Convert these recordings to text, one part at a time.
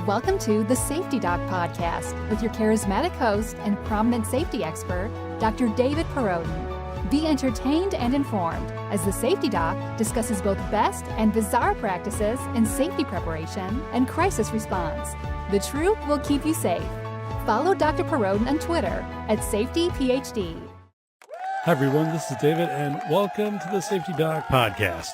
Welcome to the Safety Doc Podcast with your charismatic host and prominent safety expert, Dr. David Perrodin. Be entertained and informed as the Safety Doc discusses both best and bizarre practices in safety preparation and crisis response. The truth will keep you safe. Follow Dr. Perrodin on Twitter at SafetyPhD. Hi, everyone. This is David, and welcome to the Safety Doc Podcast.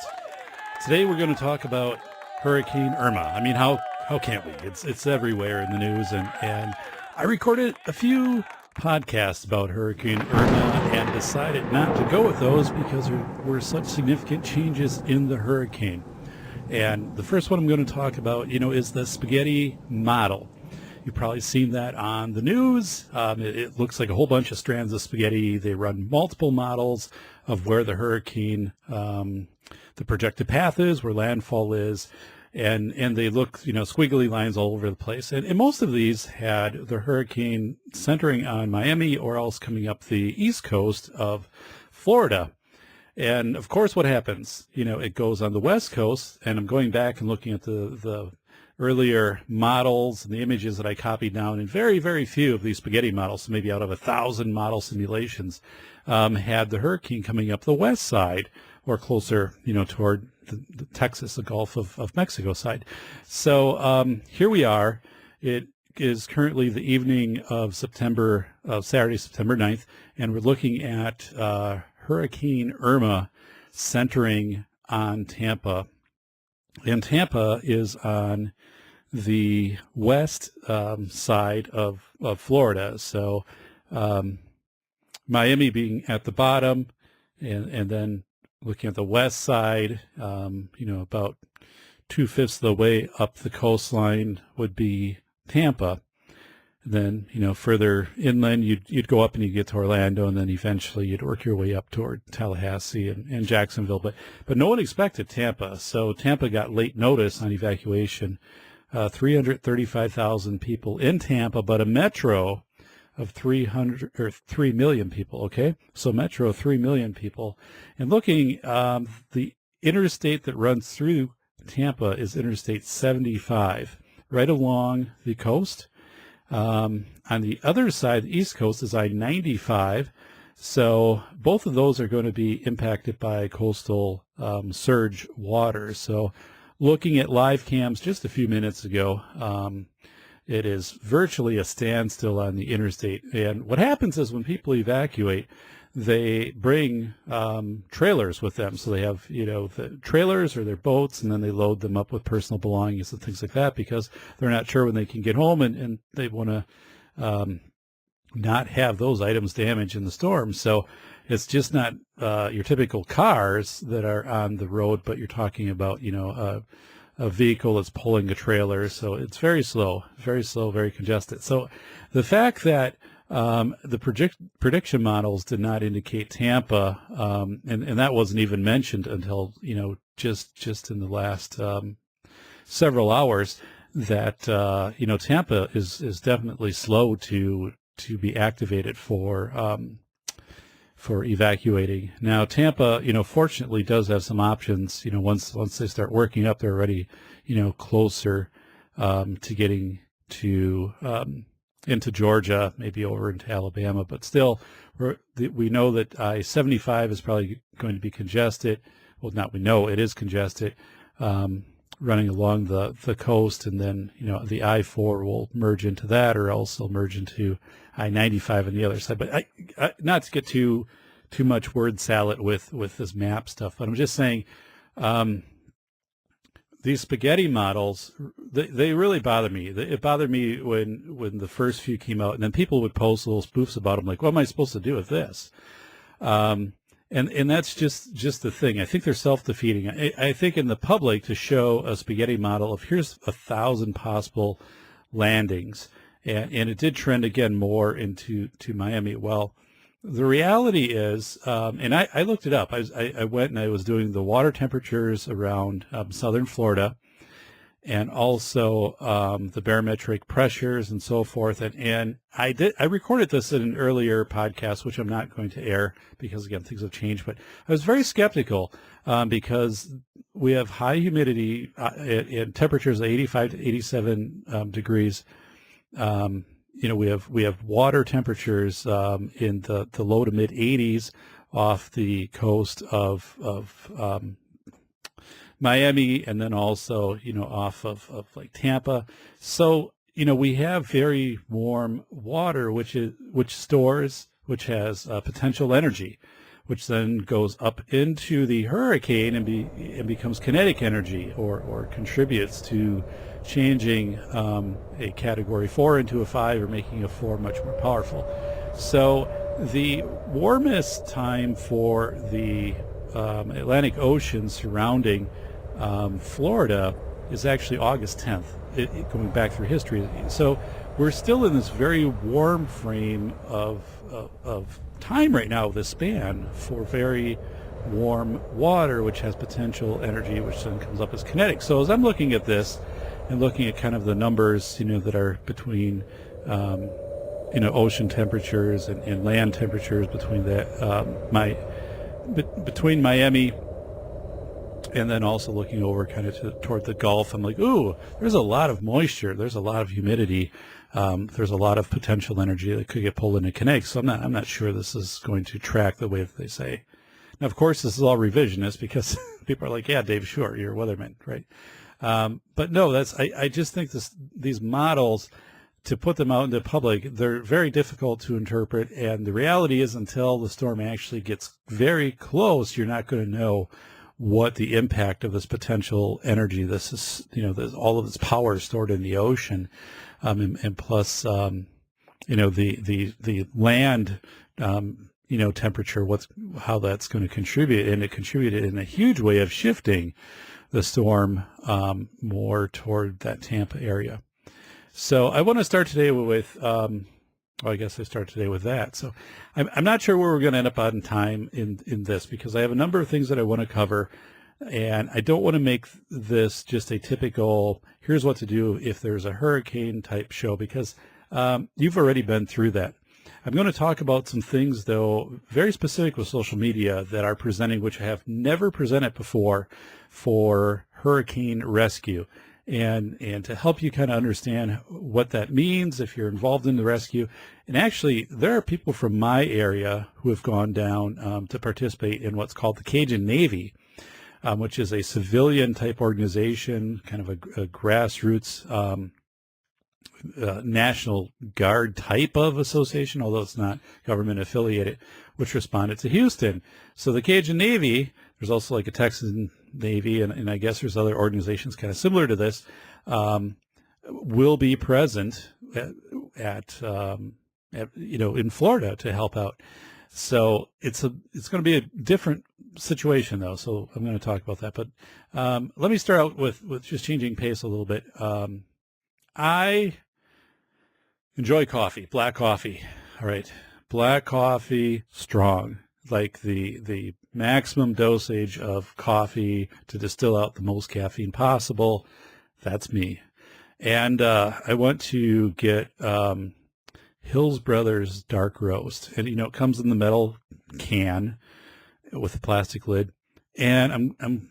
Today, we're going to talk about Hurricane Irma. I mean, how can't we? It's everywhere in the news, and I recorded a few podcasts about Hurricane Irma and decided not to go with those because there were such significant changes in the hurricane. And the first one I'm going to talk about, is the spaghetti model. You've probably seen that on the news. It looks like a whole bunch of strands of spaghetti. They run multiple models of where the hurricane, the projected path is, where landfall is, and they look, squiggly lines all over the place. And most of these had the hurricane centering on Miami or else coming up the east coast of Florida. And of course, what happens? It goes on the west coast, and I'm going back and looking at the earlier models and the images that I copied down, and very, very few of these spaghetti models, so maybe out of 1,000 model simulations, had the hurricane coming up the west side or closer, toward the Texas, the Gulf of Mexico side. So here we are. It is currently the evening of Saturday, September 9th, and we're looking at Hurricane Irma centering on Tampa. And Tampa is on the west side of Florida. So Miami being at the bottom, and then looking at the west side, about 2/5 of the way up the coastline would be Tampa. And then, further inland, you'd go up and you'd get to Orlando, and then eventually you'd work your way up toward Tallahassee and Jacksonville. But no one expected Tampa. So Tampa got late notice on evacuation. 335,000 people in Tampa, but a metro of 3 million people. Okay. So metro, 3 million people. And looking, the interstate that runs through Tampa is Interstate 75, right along the coast. On the other side, the East Coast, is I-95. So both of those are going to be impacted by coastal surge water. So looking at live cams just a few minutes ago, it is virtually a standstill on the interstate. And what happens is when people evacuate, they bring trailers with them. So they have, the trailers or their boats, and then they load them up with personal belongings and things like that because they're not sure when they can get home, and they want to not have those items damaged in the storm. So it's just not your typical cars that are on the road, but you're talking about, a vehicle that's pulling a trailer. So it's very slow, very congested. So the fact that the prediction models did not indicate Tampa, and that wasn't even mentioned until, just in the last several hours, that, Tampa is definitely slow to be activated for evacuating. Now, Tampa, fortunately does have some options. Once they start working up, they're already, closer to getting to into Georgia, maybe over into Alabama. But still, we know that I-75 is probably going to be congested. Well, we know it is congested, running along the coast, and then, the I-4 will merge into that, or else it'll merge into I-95 on the other side. But I not to get too much word salad with this map stuff, but I'm just saying, these spaghetti models, they really bother me. It bothered me when the first few came out, and then people would post little spoofs about them, like, what am I supposed to do with this? And that's just the thing. I think they're self-defeating. I think in the public, to show a spaghetti model of here's 1,000 possible landings, and it did trend again more into Miami. Well, the reality is, and I looked it up. I went and I was doing the water temperatures around southern Florida, and also the barometric pressures and so forth. And I recorded this in an earlier podcast, which I'm not going to air because, again, things have changed. But I was very skeptical because we have high humidity and temperatures of 85 to 87 degrees. We have water temperatures in the low to mid 80s off the coast of Miami, and then also, off of like Tampa. So, we have very warm water, which has potential energy, which then goes up into the hurricane and becomes kinetic energy or contributes to changing a category 4 into a 5 or making a 4 much more powerful. So the warmest time for the Atlantic Ocean surrounding Florida is actually August 10th, going back through history. So we're still in this very warm frame of time right now, this span for very warm water, which has potential energy, which then comes up as kinetic. So as I'm looking at this and looking at kind of the numbers, that are between, ocean temperatures and land temperatures between between Miami, and then also looking over kind of toward the Gulf, I'm like, ooh, there's a lot of moisture. There's a lot of humidity. There's a lot of potential energy that could get pulled into kinetic. So I'm not sure this is going to track the way that they say. Now, of course, this is all revisionist because people are like, yeah, Dave, sure, you're a weatherman, right? But no, I just think these models, to put them out into public, they're very difficult to interpret. And the reality is, until the storm actually gets very close, you're not going to know what the impact of this potential energy, this is, all of this power stored in the ocean, and plus, the land, temperature, how that's going to contribute. And it contributed in a huge way of shifting the storm more toward that Tampa area. So I want to start today with, I guess I start today with that. So I'm not sure where we're going to end up on time in this, because I have a number of things that I want to cover, and I don't want to make this just a typical, here's what to do if there's a hurricane type show, because you've already been through that. I'm going to talk about some things, though, very specific with social media that are presenting, which I have never presented before for hurricane rescue. And to help you kind of understand what that means if you're involved in the rescue. And actually, there are people from my area who have gone down to participate in what's called the Cajun Navy, which is a civilian type organization, kind of a grassroots National Guard type of association, although it's not government affiliated, which responded to Houston. So the Cajun Navy, there's also like a Texan Navy, and I guess there's other organizations kind of similar to this, will be present in Florida to help out. So it's going to be a different situation, though. So I'm going to talk about that. But let me start out with just changing pace a little bit. I enjoy coffee, black coffee. All right, black coffee, strong. Like the maximum dosage of coffee to distill out the most caffeine possible. That's me. And I want to get Hills Brothers Dark Roast. And, it comes in the metal can with a plastic lid. And I'm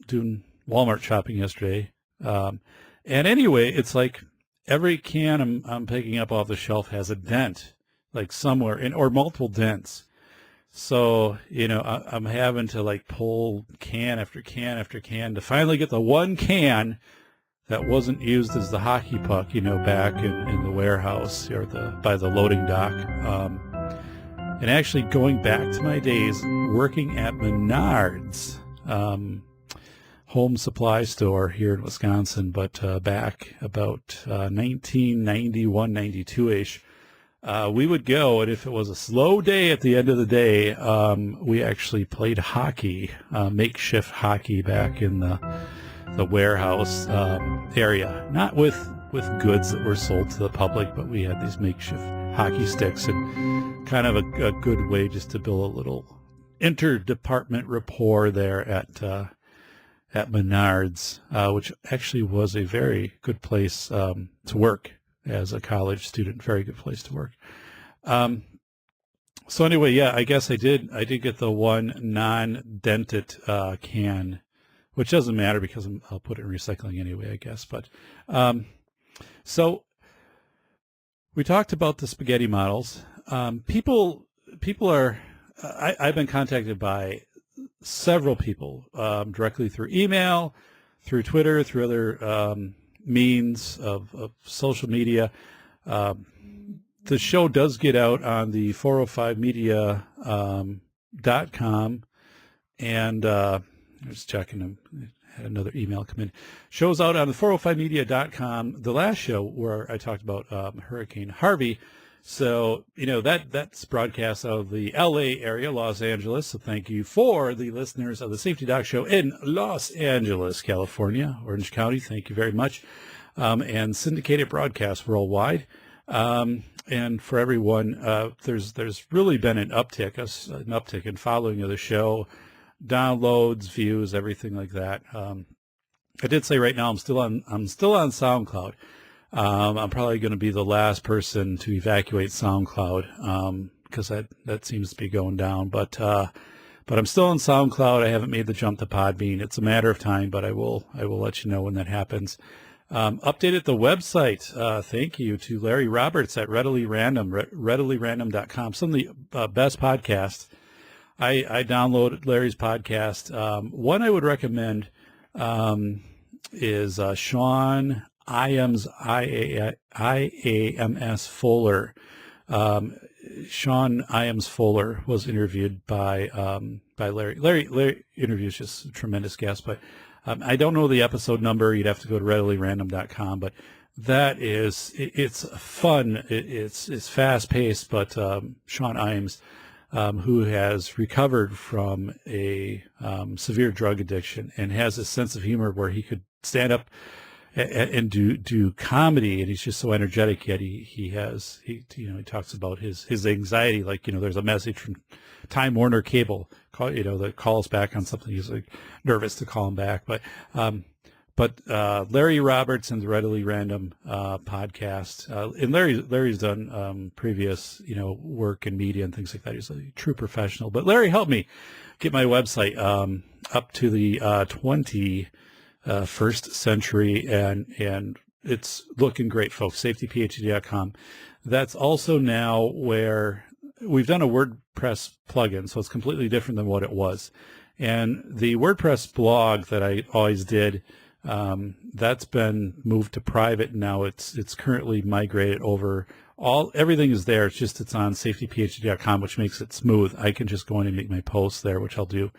doing Walmart shopping yesterday. And anyway, it's like every can I'm picking up off the shelf has a dent, like somewhere, or multiple dents. So, I'm having to like pull can after can after can to finally get the one can that wasn't used as the hockey puck, back in the warehouse or by the loading dock. And actually going back to my days working at Menards, home supply store here in Wisconsin, but back about 1991, 92-ish. We would go, and if it was a slow day at the end of the day, we actually played hockey, makeshift hockey back in the warehouse area. Not with goods that were sold to the public, but we had these makeshift hockey sticks, and kind of a good way just to build a little interdepartment rapport there at Menards, which actually was a very good place to work as a college student. Very good place to work. So anyway, yeah, I guess I did get the one non-dented can, which doesn't matter because I'll put it in recycling anyway, I guess. But so we talked about the spaghetti models. People are. I've been contacted by several people directly through email, through Twitter, through other means of social media. The show does get out on the 405media.com, and I was checking. I had another email come in. Show's out on the 405media.com. The last show where I talked about Hurricane Harvey. So, that's broadcast out of the LA area, Los Angeles. So thank you for the listeners of the Safety Doc Show in Los Angeles, California, Orange County. Thank you very much. And syndicated broadcast worldwide. And for everyone, there's really been an uptick in following of the show, downloads, views, everything like that. I did say right now I'm still on SoundCloud. I'm probably going to be the last person to evacuate SoundCloud because that seems to be going down. But I'm still on SoundCloud. I haven't made the jump to Podbean. It's a matter of time, but I will let you know when that happens. Updated the website. Thank you to Larry Roberts at readilyrandom.com. Some of the best podcasts. I downloaded Larry's podcast. One I would recommend is Sean IAMS Fuller. Sean IAMS Fuller was interviewed by Larry. Larry interviews just a tremendous guest, but I don't know the episode number. You'd have to go to readilyrandom.com, but it's fun. It's fast paced, but Sean Imes, who has recovered from a severe drug addiction and has a sense of humor where he could stand up and do comedy, and he's just so energetic. Yet he talks about his anxiety. Like, there's a message from Time Warner Cable, that calls back on something. He's like nervous to call him back, but Larry Roberts and the Readily Random podcast, and Larry's done previous work in media and things like that. He's a true professional. But Larry helped me get my website up to the 21st century, and it's looking great, folks. SafetyPhD.com. That's also now where we've done a WordPress plugin, so it's completely different than what it was. And the WordPress blog that I always did, that's been moved to private now. It's currently migrated over. Everything is there. It's on SafetyPhD.com, which makes it smooth. I can just go in and make my posts there, which I'll do.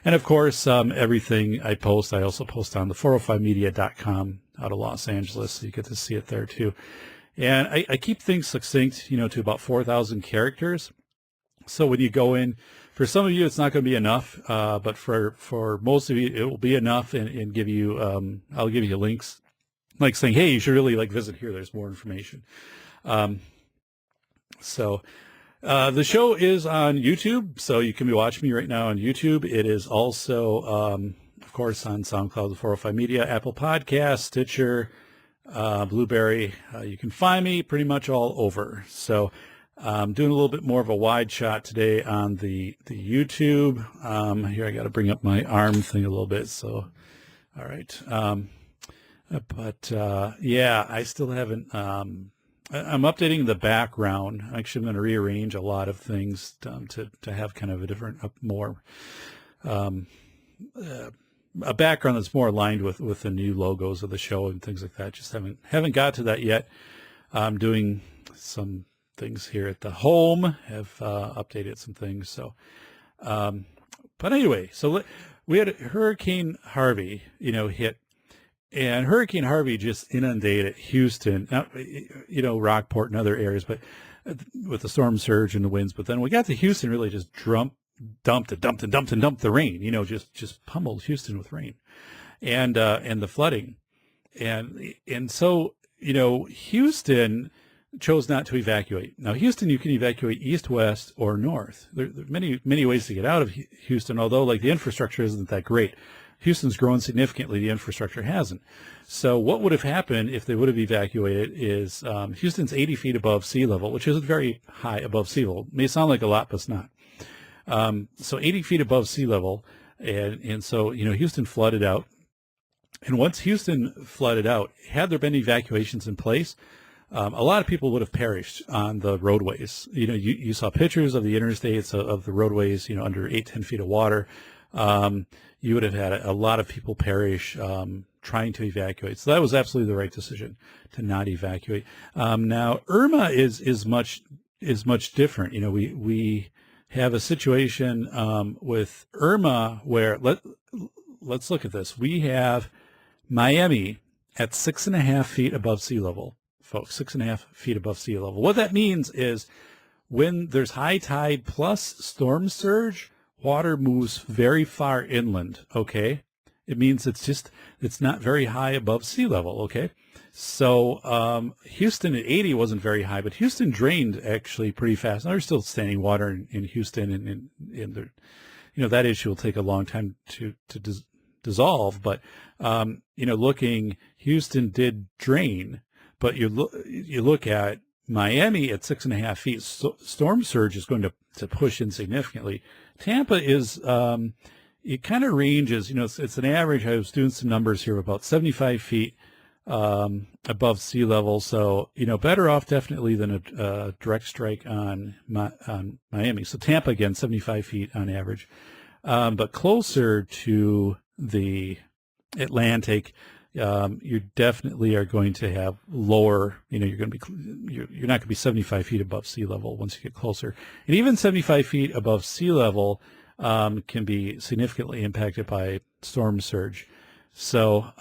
And of course, everything I post, I also post on the 405media.com out of Los Angeles, so you get to see it there too. And I keep things succinct, to about 4,000 characters. So when you go in, for some of you, it's not going to be enough, but for most of you, it will be enough, and give you, I'll give you links, like saying, hey, you should really visit here. There's more information. The show is on YouTube, so you can be watching me right now on YouTube. It is also, of course, on SoundCloud, the 405 Media, Apple Podcasts, Stitcher, Blueberry. You can find me pretty much all over. So I'm doing a little bit more of a wide shot today on the YouTube. Here, I got to bring up my arm thing a little bit. So, all right. Yeah, I still haven't... I'm updating the background. Actually, I'm going to rearrange a lot of things to have kind of a different, a background that's more aligned with the new logos of the show and things like that. Just haven't got to that yet. I'm doing some things here at the home. Have updated some things. So, but anyway, so we had Hurricane Harvey, hit. And Hurricane Harvey just inundated Houston, Rockport and other areas, but with the storm surge and the winds. But then we got to Houston, really just dumped the rain, just pummeled Houston with rain and the flooding. And so, Houston chose not to evacuate. Now, Houston, you can evacuate east, west, or north. There are many ways to get out of Houston, although the infrastructure isn't that great. Houston's grown significantly. The infrastructure hasn't. So what would have happened if they would have evacuated is Houston's 80 feet above sea level, which isn't very high above sea level. It may sound like a lot, but it's not. So 80 feet above sea level. And so, Houston flooded out. And once Houston flooded out, had there been evacuations in place, a lot of people would have perished on the roadways. You saw pictures of the interstates, of the roadways, under 8-10 feet of water. You would have had a lot of people perish trying to evacuate. So that was absolutely the right decision to not evacuate. Now, Irma is much different. We have a situation with Irma where let's look at this. We have Miami at 6.5 feet above sea level, folks. 6.5 feet above sea level. What that means is when there's high tide plus storm surge, water moves very far inland. Okay, it means it's not very high above sea level. Okay. So Houston at 80 wasn't very high, but Houston drained actually pretty fast. Now, there's still standing water in Houston, and that issue will take a long time to dissolve. But Houston did drain, but you look at Miami at 6.5 feet. Storm surge is going to push in significantly. Tampa is it kind of ranges. It's an average. I was doing some numbers here, about 75 feet. Above sea level, so better off definitely than a direct strike on Miami. So Tampa again, 75 feet on average, but closer to the Atlantic, you definitely are going to have lower. You're not going to be 75 feet above sea level once you get closer, and even 75 feet above sea level can be significantly impacted by storm surge. So.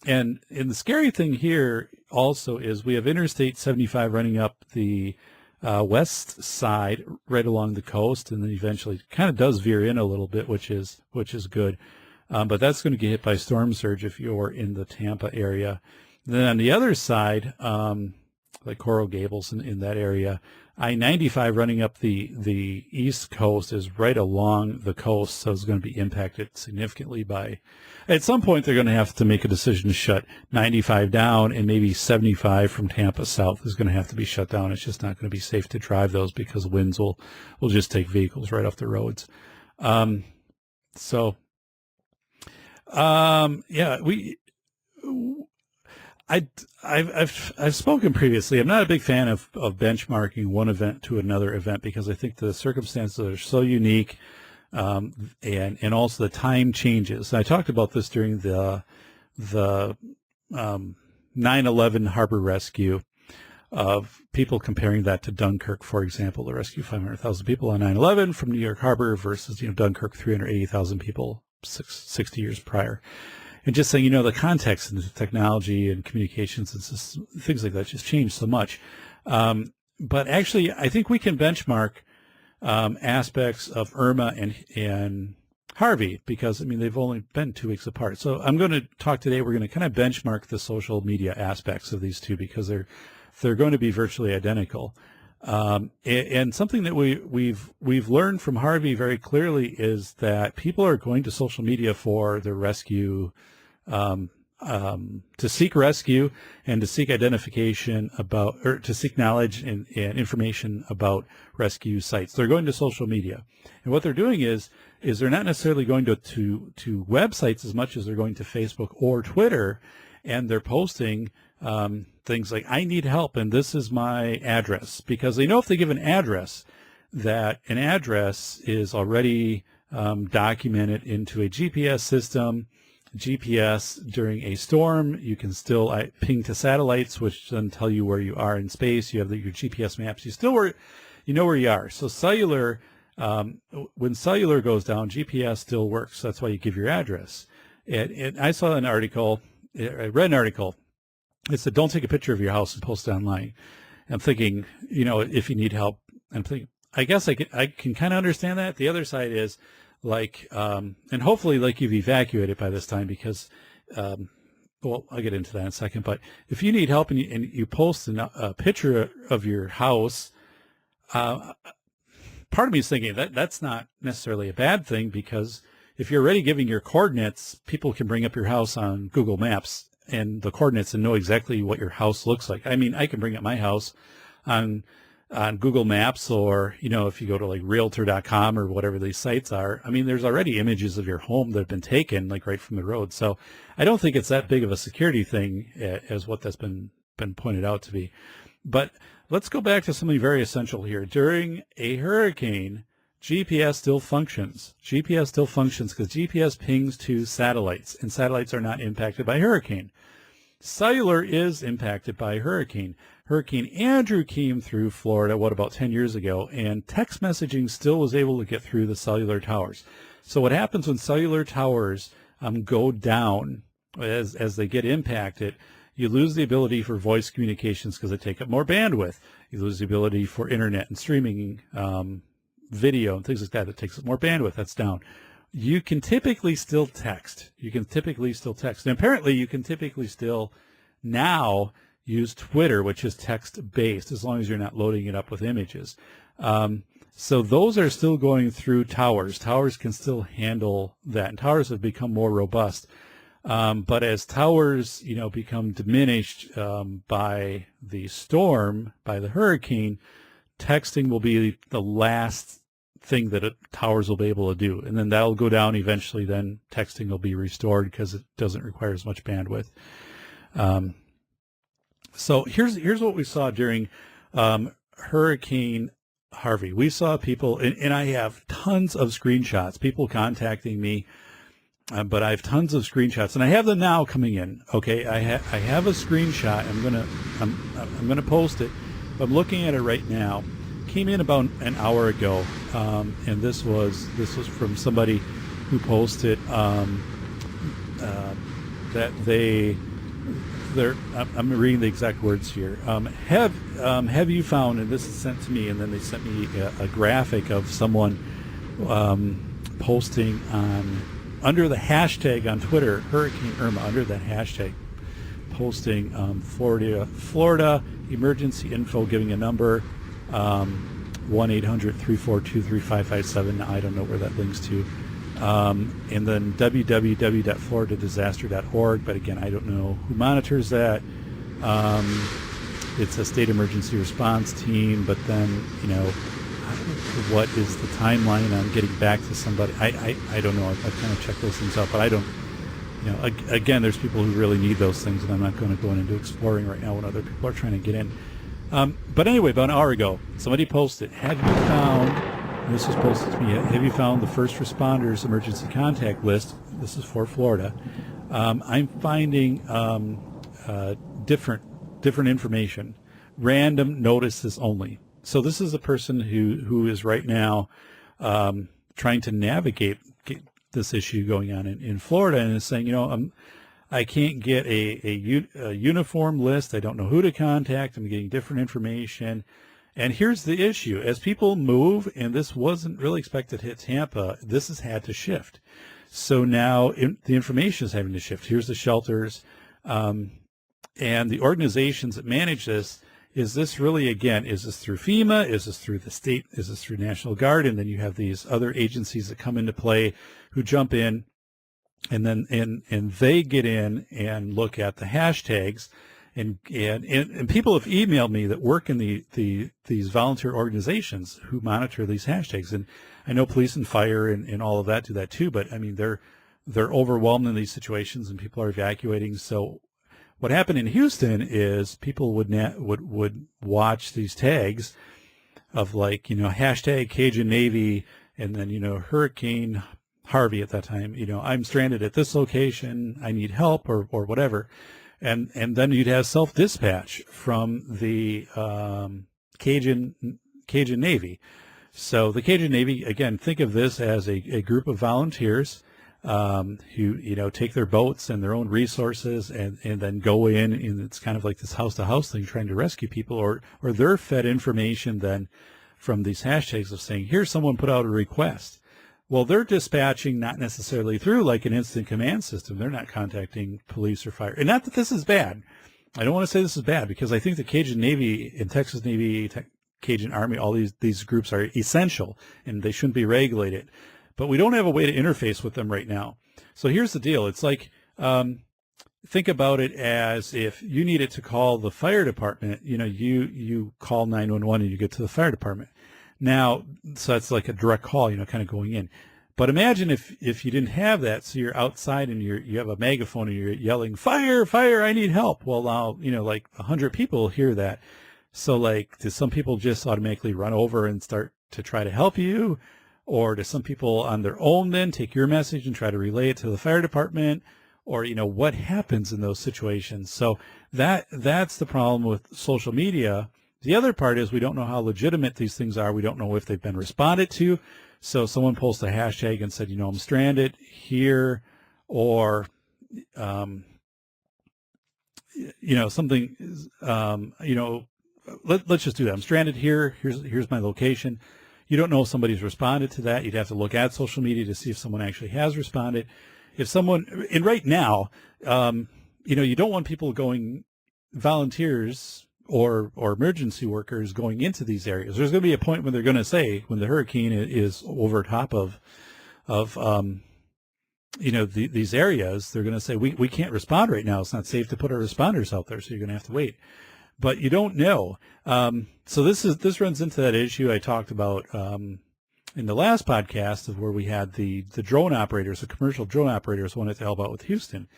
And the scary thing here also is we have Interstate 75 running up the west side right along the coast, and then eventually kind of does veer in a little bit, which is good. But that's going to get hit by storm surge if you're in the Tampa area. Then on the other side, like Coral Gables in that area, I-95 running up the east coast is right along the coast, so it's going to be impacted significantly by. At some point, they're going to have to make a decision to shut 95 down, and maybe 75 from Tampa south is going to have to be shut down. It's just not going to be safe to drive those because winds will just take vehicles right off the roads. I've spoken previously. I'm not a big fan of benchmarking one event to another event because I think the circumstances are so unique, and also the time changes. I talked about this during the 9/11 harbor rescue, of people comparing that to Dunkirk, for example, the rescue 500,000 people on 9/11 from New York Harbor versus Dunkirk 380,000 people 60 years prior. And just saying, the context and the technology and communications and things like that just changed so much. But actually, I think we can benchmark aspects of Irma and Harvey because, they've only been 2 weeks apart. So I'm going to talk today. We're going to kind of benchmark the social media aspects of these two because they're going to be virtually identical. And something that we've learned from Harvey very clearly is that people are going to social media for their rescue, to seek rescue and to seek identification or to seek knowledge and information about rescue sites. They're going to social media, and what they're doing is they're not necessarily going to websites as much as they're going to Facebook or Twitter, and they're posting things like, I need help, and this is my address, because they know if they give an address, that an address is already documented into a GPS system. GPS during a storm, you can still ping to satellites, which then tell you where you are in space. You have your GPS maps. You know where you are. So cellular, when cellular goes down, GPS still works. That's why you give your address. And I saw an article, I read an article. It said, don't take a picture of your house and post it online. I'm thinking, if you need help, I'm thinking, I guess I can kind of understand that. The other side is, and hopefully you've evacuated by this time because, I'll get into that in a second, but if you need help and you post a picture of your house, part of me is thinking that's not necessarily a bad thing because if you're already giving your coordinates, people can bring up your house on Google Maps and the coordinates and know exactly what your house looks like. I mean, I can bring up my house on Google Maps, or, if you go to like realtor.com or whatever these sites are, I mean, there's already images of your home that have been taken like right from the road. So I don't think it's that big of a security thing as what that's been pointed out to be. But let's go back to something very essential here. During a hurricane, GPS still functions. GPS still functions because GPS pings to satellites, and satellites are not impacted by hurricane. Cellular is impacted by hurricane. Hurricane Andrew came through Florida, about 10 years ago, and text messaging still was able to get through the cellular towers. So what happens when cellular towers go down as they get impacted, you lose the ability for voice communications because they take up more bandwidth. You lose the ability for internet and streaming video and things like that. That takes up more bandwidth. That's down. You can typically still text. And apparently you can typically still now use Twitter, which is text-based, as long as you're not loading it up with images. So those are still going through towers. Towers can still handle that, and towers have become more robust. But as towers, become diminished by the storm, by the hurricane, texting will be the last thing that towers will be able to do. And then that'll go down eventually. Then texting will be restored because it doesn't require as much bandwidth. So here's what we saw during Hurricane Harvey. We saw people, and I have tons of screenshots, people contacting me, but I have tons of screenshots, and I have them now coming in. Okay, I have a screenshot. I'm gonna post it. I'm looking at it right now. Came in about an hour ago, and this was from somebody who posted that I'm reading the exact words here. Have you found, and this is sent to me, and then they sent me a graphic of someone posting under the hashtag on Twitter, Hurricane Irma, under that hashtag, posting Florida emergency info, giving a number, 1-800-342-3557. I don't know where that links to. And then www.floridadisaster.org. But again, I don't know who monitors that. It's a state emergency response team, but then, what is the timeline on getting back to somebody? I don't know. I've kind of checked those things out, but I don't, again, there's people who really need those things, and I'm not going to go into exploring right now when other people are trying to get in. But anyway, about an hour ago, somebody posted, have you found, and this was posted to me, have you found the first responders emergency contact list? This is for Florida. I'm finding different information, random notices only. So this is a person who is right now trying to navigate this issue going on in Florida, and is saying, I can't get a uniform list. I don't know who to contact. I'm getting different information. And here's the issue. As people move, and this wasn't really expected to hit Tampa, this has had to shift. So now the information is having to shift. Here's the shelters. And the organizations that manage this, is this really, again, is this through FEMA? Is this through the state? Is this through National Guard? And then you have these other agencies that come into play who jump in, and then and they get in and look at the hashtags. And people have emailed me that work in these volunteer organizations who monitor these hashtags. And I know police and fire and all of that do that too, but I mean, they're overwhelmed in these situations and people are evacuating. So what happened in Houston is people would watch these tags of, like, hashtag Cajun Navy, and then, Hurricane Harvey at that time, I'm stranded at this location, I need help, or whatever. And then you'd have self-dispatch from the Cajun Navy. So the Cajun Navy, again, think of this as a group of volunteers who, take their boats and their own resources and then go in, and it's kind of like this house-to-house thing, trying to rescue people, or they're fed information then from these hashtags of saying, here's someone put out a request. Well, they're dispatching not necessarily through like an instant command system. They're not contacting police or fire. And not that this is bad. I don't want to say this is bad, because I think the Cajun Navy and Texas Navy, Cajun Army, all these groups are essential and they shouldn't be regulated. but we don't have a way to interface with them right now. So here's the deal. It's like, think about it as if you needed to call the fire department, you call 911 and you get to the fire department. Now, so that's like a direct call, kind of going in. But imagine if you didn't have that, so you're outside and you have a megaphone and you're yelling, fire, fire, I need help. Well, now, like 100 people hear that. So like, do some people just automatically run over and start to try to help you? Or do some people on their own then take your message and try to relay it to the fire department? Or, what happens in those situations? So that's the problem with social media. The other part is we don't know how legitimate these things are. We don't know if they've been responded to. So someone posts a hashtag and said, I'm stranded here, or, something, let's just do that. I'm stranded here. Here's my location. You don't know if somebody's responded to that. You'd have to look at social media to see if someone actually has responded. If someone, and right now, you don't want people going, volunteers or emergency workers going into these areas. There's going to be a point when they're going to say, when the hurricane is over top of these areas, they're going to say, we can't respond right now. It's not safe to put our responders out there, so you're going to have to wait. But you don't know. So this runs into that issue I talked about in the last podcast, of where we had the drone operators, the commercial drone operators wanted to help out with Houston.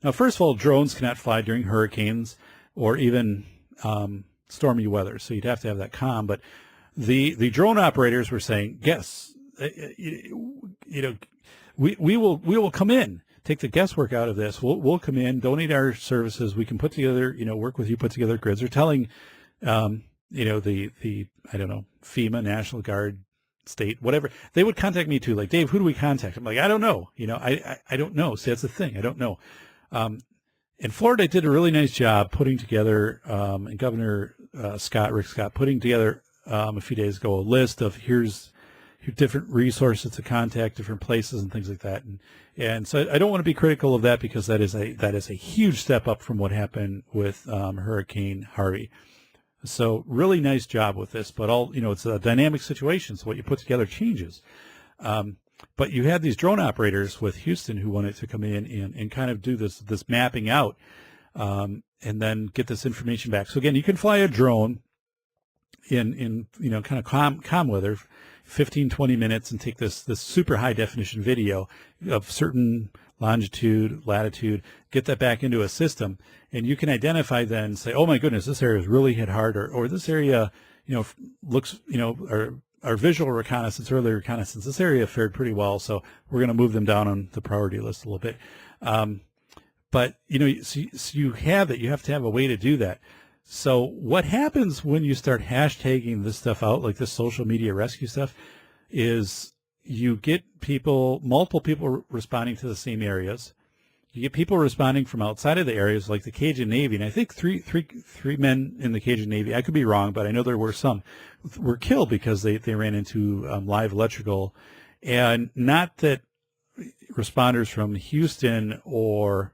Now, first of all, drones cannot fly during hurricanes or even stormy weather, so you'd have to have that comm. But the drone operators were saying, yes, we will come in, take the guesswork out of this. We'll come in, donate our services. We can put together, work with you, put together grids. They're telling, the I don't know, FEMA, National Guard, state, whatever. They would contact me too. Like, Dave, who do we contact? I'm like, I don't know. I don't know. See, that's the thing. I don't know. And Florida did a really nice job putting together, and Governor Rick Scott, putting together a few days ago a list of here's different resources to contact, different places and things like that. And so I don't want to be critical of that, because that is a huge step up from what happened with Hurricane Harvey. So really nice job with this, but it's a dynamic situation. So what you put together changes. But you had these drone operators with Houston who wanted to come in and kind of do this mapping out, and then get this information back. So again, you can fly a drone in kind of calm weather, 15, 20 minutes, and take this super high definition video of certain longitude, latitude, get that back into a system, and you can identify then, say, oh my goodness, this area is really hit hard, or this area, looks, our visual reconnaissance, early reconnaissance, this area fared pretty well, so we're going to move them down on the priority list a little bit. But, so you have it, you have to have a way to do that. So what happens when you start hashtagging this stuff out, like this social media rescue stuff, is you get multiple people responding to the same areas. You get people responding from outside of the areas, like the Cajun Navy, and I think three men in the Cajun Navy, I could be wrong, but I know there were some, were killed because they ran into live electrical. And not that responders from Houston or,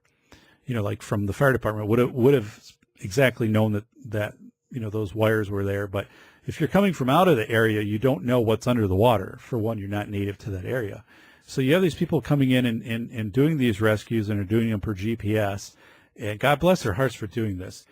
like from the fire department would have exactly known that those wires were there. But if you're coming from out of the area, you don't know what's under the water. For one, you're not native to that area. So you have these people coming in and doing these rescues, and are doing them per GPS. And God bless their hearts for doing this.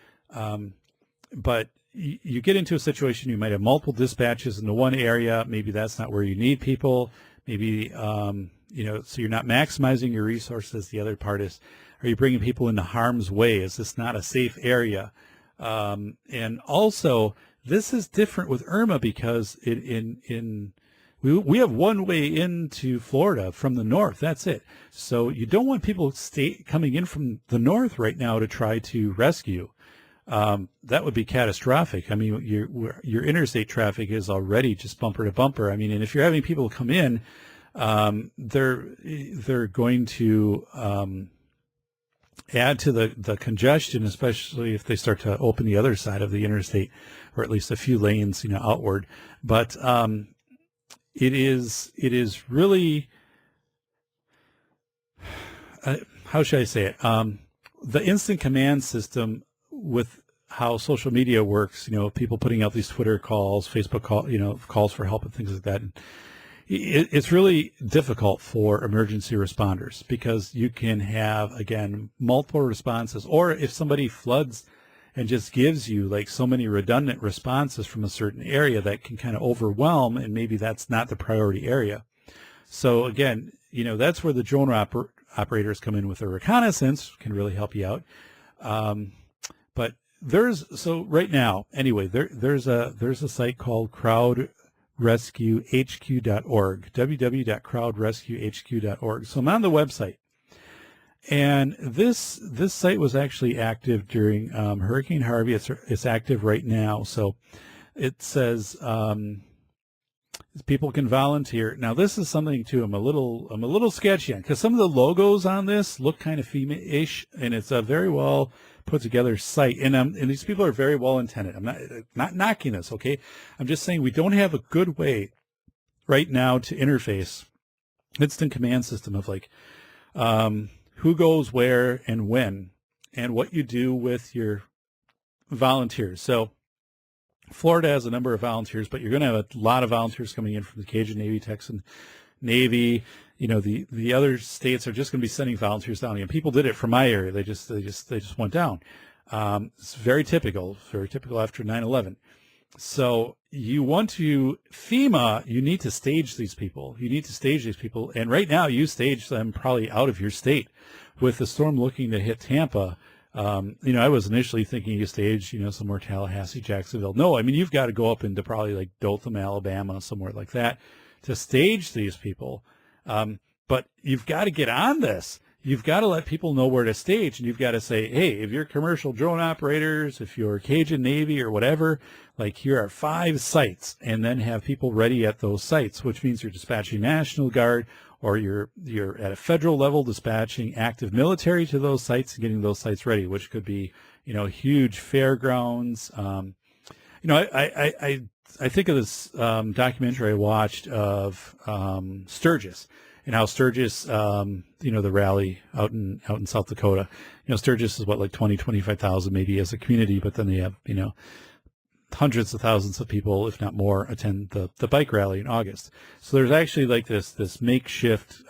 But you get into a situation, you might have multiple dispatches in the one area. Maybe that's not where you need people. Maybe, so you're not maximizing your resources. The other part is, are you bringing people into harm's way? Is this not a safe area? And also, this is different with Irma, because we have one way into Florida from the north. That's it. So you don't want people coming in from the north right now to try to rescue. That would be catastrophic. I mean, your interstate traffic is already just bumper to bumper. I mean, and if you're having people come in, they're going to add to the congestion, especially if they start to open the other side of the interstate, or at least a few lanes, outward. But it is really, how should I say it? The instant command system, with how social media works, people putting out these Twitter calls, Facebook calls for help and things like that. it's really difficult for emergency responders because you can have, again, multiple responses, or if somebody floods and just gives you like so many redundant responses from a certain area, that can kind of overwhelm, and maybe that's not the priority area. So again, that's where the drone operators come in with their reconnaissance, can really help you out. But right now, anyway, there's a site called crowdrescuehq.org, www.crowdrescuehq.org. So I'm on the website, and this site was actually active during Hurricane Harvey. It's active right now. So it says people can volunteer. Now this is something too I'm a little sketchy on, because some of the logos on this look kind of FEMA-ish, and it's a very well put together site, and these people are very well intended. I'm not knocking this, okay? I'm just saying we don't have a good way right now to interface instant command system of like who goes where and when, and what you do with your volunteers. So Florida has a number of volunteers, but you're going to have a lot of volunteers coming in from the Cajun Navy, Texan Navy. The other states are just going to be sending volunteers down. And people did it from my area. They just went down. It's very typical after 9/11. So you want to, FEMA, you need to stage these people. And right now you stage them probably out of your state. With the storm looking to hit Tampa, I was initially thinking you stage, somewhere Tallahassee, Jacksonville. No, I mean, you've got to go up into probably like Dothan, Alabama, somewhere like that to stage these people. But you've got to get on this. You've got to let people know where to stage, and you've got to say, hey, if you're commercial drone operators, if you're Cajun Navy or whatever, like here are 5 sites, and then have people ready at those sites, which means you're dispatching National Guard, or you're at a federal level dispatching active military to those sites and getting those sites ready, which could be, huge fairgrounds. I think of this documentary I watched of Sturgis, and how Sturgis, the rally out in South Dakota, Sturgis is like 25,000 maybe as a community, but then they have, hundreds of thousands of people, if not more, attend the bike rally in August. So there's actually like this makeshift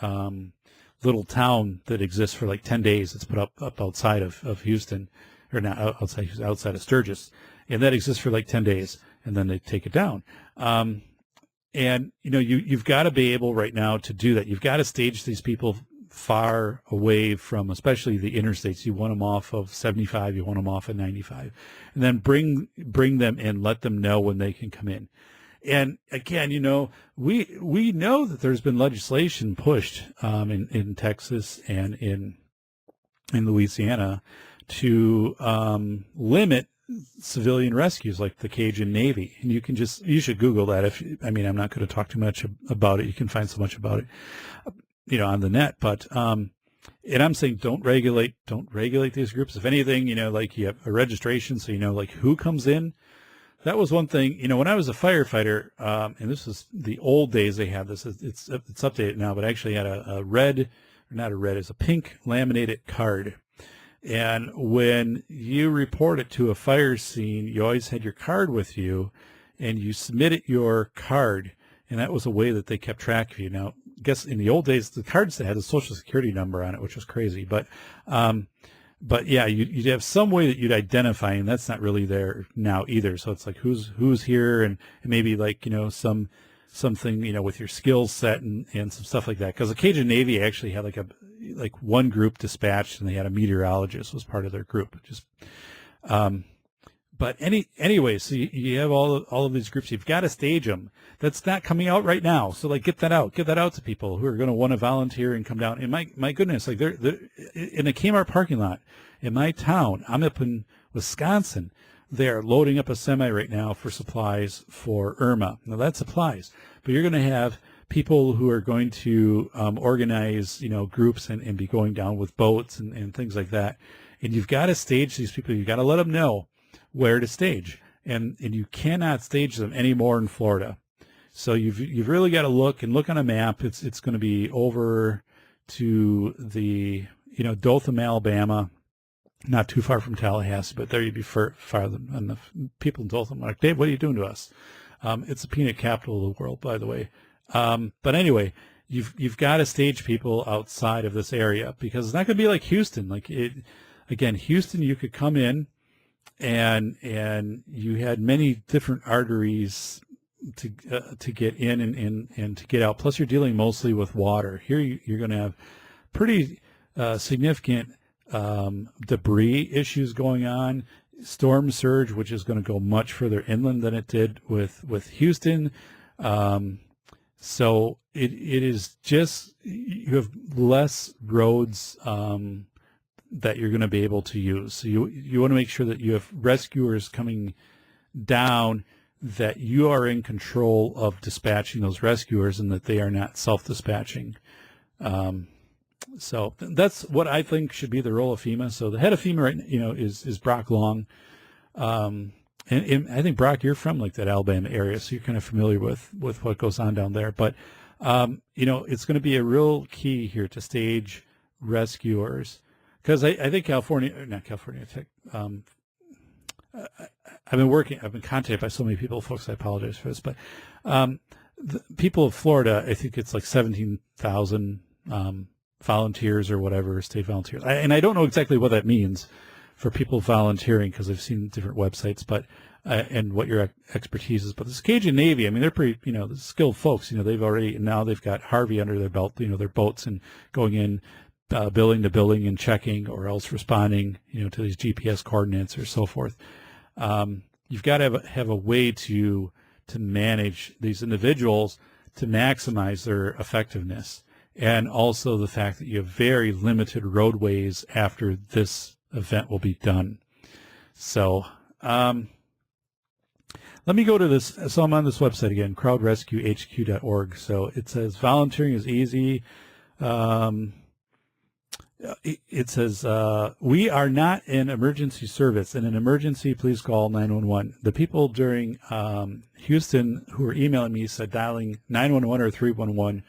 little town that exists for like 10 days. It's put up outside of Houston, or not outside of Sturgis, and that exists for like 10 days, and then they take it down. And you've got to be able right now to do that. You've got to stage these people far away from, especially the interstates. You want them off of 75, you want them off of 95, and then bring them in, let them know when they can come in. And again, we know that there's been legislation pushed in Texas and in Louisiana to limit civilian rescues like the Cajun Navy. And you should Google that. I'm not going to talk too much about it. You can find so much about it, on the net, but, and I'm saying don't regulate these groups. If anything, like you have a registration, so like who comes in. That was one thing, when I was a firefighter, and this is the old days they had this, it's updated now, but actually had a pink laminated card. And when you report it to a fire scene, you always had your card with you, and you submitted your card, and that was a way that they kept track of you. Now, I guess in the old days, the cards that had a social security number on it, which was crazy. But yeah, you'd have some way that you'd identify, and that's not really there now either. So it's like who's here, and maybe like something with your skill set and some stuff like that. Because the Cajun Navy actually had like one group dispatched, and they had a meteorologist was part of their group. But anyway, so you have all of these groups. You've got to stage them. That's not coming out right now. So like get that out to people who are going to want to volunteer and come down. And my goodness, like they're in a Kmart parking lot in my town. I'm up in Wisconsin. They're loading up a semi right now for supplies for Irma. Now that's supplies, but you're going to have people who are going to organize, groups and be going down with boats and things like that. And you've got to stage these people. You've got to let them know where to stage, and you cannot stage them anymore in Florida. So you've really got to look on a map. It's going to be over to the Dothan, Alabama, not too far from Tallahassee, but there you'd be farther. And the people in Dothan are like, Dave, what are you doing to us? It's the peanut capital of the world, by the way. But anyway, you've got to stage people outside of this area, because it's not going to be like Houston. Again, Houston, you could come in and you had many different arteries to get in and to get out. Plus, you're dealing mostly with water. Here, you're going to have pretty significant debris issues going on. Storm surge, which is going to go much further inland than it did with Houston. So it is just, you have less roads that you're going to be able to use. So you want to make sure that you have rescuers coming down, that you are in control of dispatching those rescuers and that they are not self-dispatching. So that's what I think should be the role of FEMA. So the head of FEMA, right, is Brock Long. And I think, Brock, you're from like that Alabama area, so you're kind of familiar with what goes on down there. But, it's going to be a real key here to stage rescuers, because I think I've been contacted by so many people, folks, I apologize for this, but the people of Florida, I think it's like 17,000 volunteers or whatever, state volunteers. And I don't know exactly what that means for people volunteering, because I've seen different websites, but and what your expertise is. But this Cajun Navy, I mean, they're pretty, skilled folks. They've got Harvey under their belt, their boats, and going in, building to building and checking, or else responding, to these GPS coordinates or so forth. You've got to have a way to manage these individuals to maximize their effectiveness. And also the fact that you have very limited roadways after this event will be done. So let me go to this. So I'm on this website again, crowdrescuehq.org. So it says volunteering is easy. It says, we are not an emergency service. In an emergency, please call 911. The people during Houston who were emailing me said dialing 911 or 311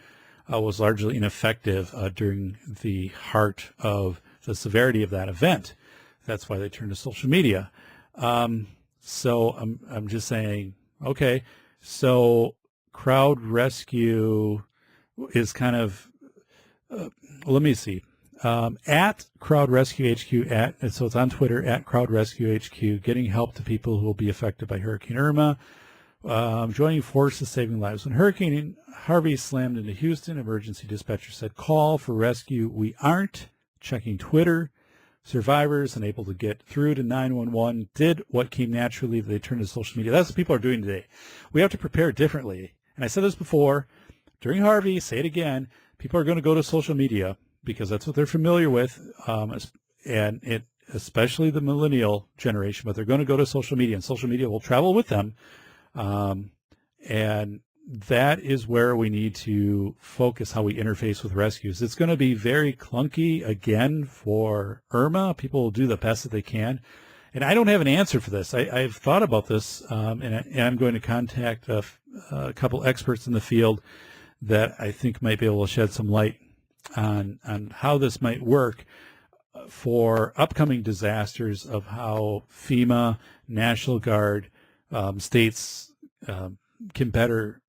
was largely ineffective during the heart of the severity of that event. That's why they turned to social media. So I'm just saying, okay, so crowd rescue is kind of, let me see, at Crowd Rescue HQ, so it's on Twitter, at Crowd Rescue HQ, getting help to people who will be affected by Hurricane Irma. Joining forces, saving lives. When Hurricane Harvey slammed into Houston, emergency dispatcher said, call for rescue. We aren't checking Twitter. Survivors unable to get through to 911 did what came naturally. They turned to social media. That's what people are doing today. We have to prepare differently. And I said this before, during Harvey, say it again, people are going to go to social media because that's what they're familiar with, and especially the millennial generation, but they're going to go to social media, and social media will travel with them. And that is where we need to focus how we interface with rescues. It's going to be very clunky again for Irma. People will do the best that they can. And I don't have an answer for this. I've thought about this, and I'm going to contact a couple experts in the field that I think might be able to shed some light on how this might work for upcoming disasters, of how FEMA, National Guard, states can better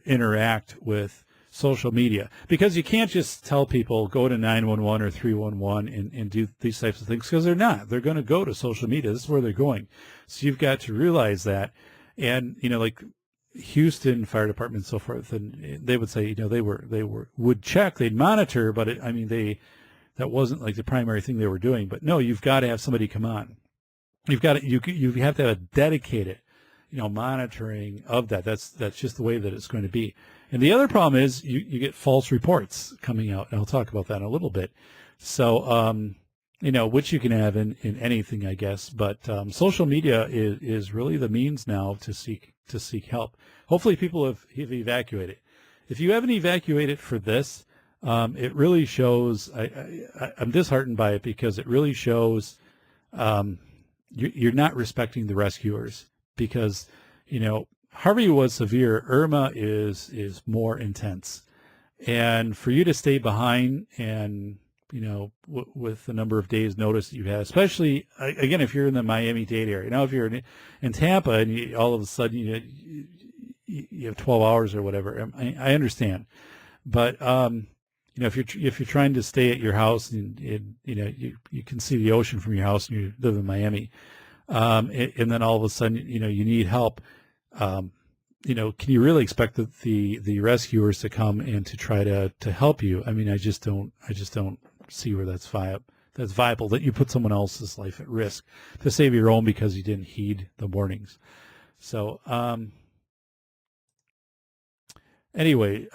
interact with social media, because you can't just tell people go to 911 or 311 and do these types of things, because they're not. They're going to go to social media. This is where they're going. So you've got to realize that. And like Houston Fire Department and so forth, and they would say they would check, they'd monitor, but that wasn't like the primary thing they were doing. But no, you've got to have somebody come on. You have to have a dedicated monitoring of that. That's just the way that it's going to be. And the other problem is you get false reports coming out, and I'll talk about that in a little bit. So, which you can have in anything, I guess. But social media is really the means now to seek help. Hopefully people have evacuated. If you haven't evacuated for this, it really shows, I'm disheartened by it, because it really shows you're not respecting the rescuers. Because, Harvey was severe. Irma is more intense. And for you to stay behind and, with the number of days notice that you had, especially, again, if you're in the Miami-Dade area. Now, if you're in Tampa and all of a sudden, you have 12 hours or whatever. I understand, but if you're trying to stay at your house and you can see the ocean from your house and you live in Miami, and then all of a sudden you need help. Can you really expect the rescuers to come and to try to help you? I mean, I just don't see where that's viable, that you put someone else's life at risk to save your own because you didn't heed the warnings. So, anyway,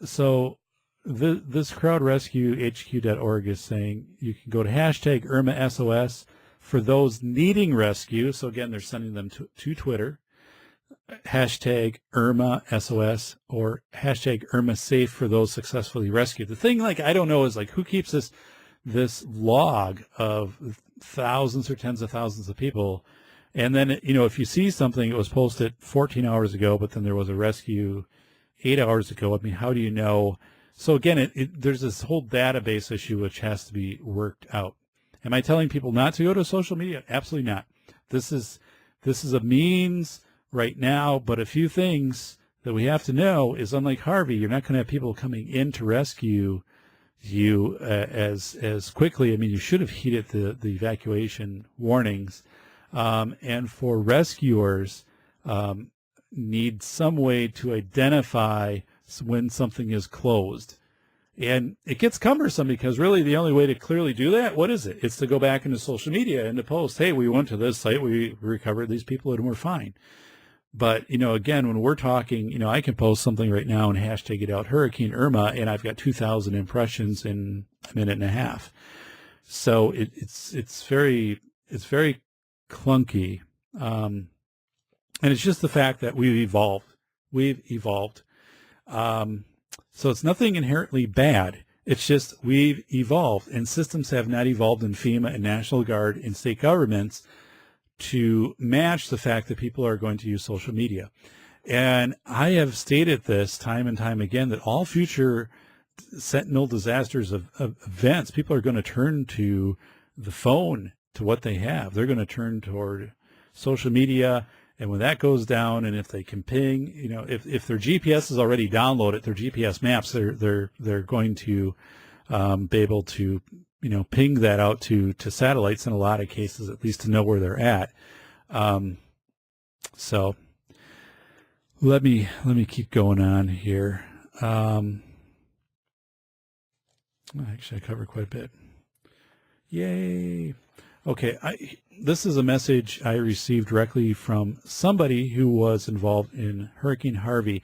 so this crowdrescuehq.org is saying you can go to hashtag Irma SOS for those needing rescue. So again, they're sending them to Twitter, hashtag Irma SOS or hashtag Irma Safe for those successfully rescued. The thing, I don't know, is who keeps this log of thousands or tens of thousands of people. And then, if you see something, it was posted 14 hours ago, but then there was a rescue 8 hours ago. I mean, how do you know? So again, there's this whole database issue which has to be worked out. Am I telling people not to go to social media? Absolutely not. This is a means right now, but a few things that we have to know is, unlike Harvey, you're not going to have people coming in to rescue you as quickly. I mean, you should have heeded the evacuation warnings, and for rescuers, need some way to identify when something is closed. And it gets cumbersome because really the only way to clearly do that, what is it? It's to go back into social media and to post, hey, we went to this site, we recovered these people and we're fine. But, again, when we're talking, I can post something right now and hashtag it out, Hurricane Irma, and I've got 2,000 impressions in a minute and a half. So it's very clunky. And it's just the fact that we've evolved. So it's nothing inherently bad. It's just we've evolved, and systems have not evolved in FEMA and National Guard and state governments to match the fact that people are going to use social media. And I have stated this time and time again, that all future sentinel disasters of events, people are going to turn to the phone, to what they have. They're going to turn toward social media. And when that goes down, and if they can ping, if their GPS is already downloaded, their GPS maps, they're going to be able to, ping that out to satellites in a lot of cases, at least to know where they're at. So let me keep going on here. Actually, I covered quite a bit. Yay. Okay, this is a message I received directly from somebody who was involved in Hurricane Harvey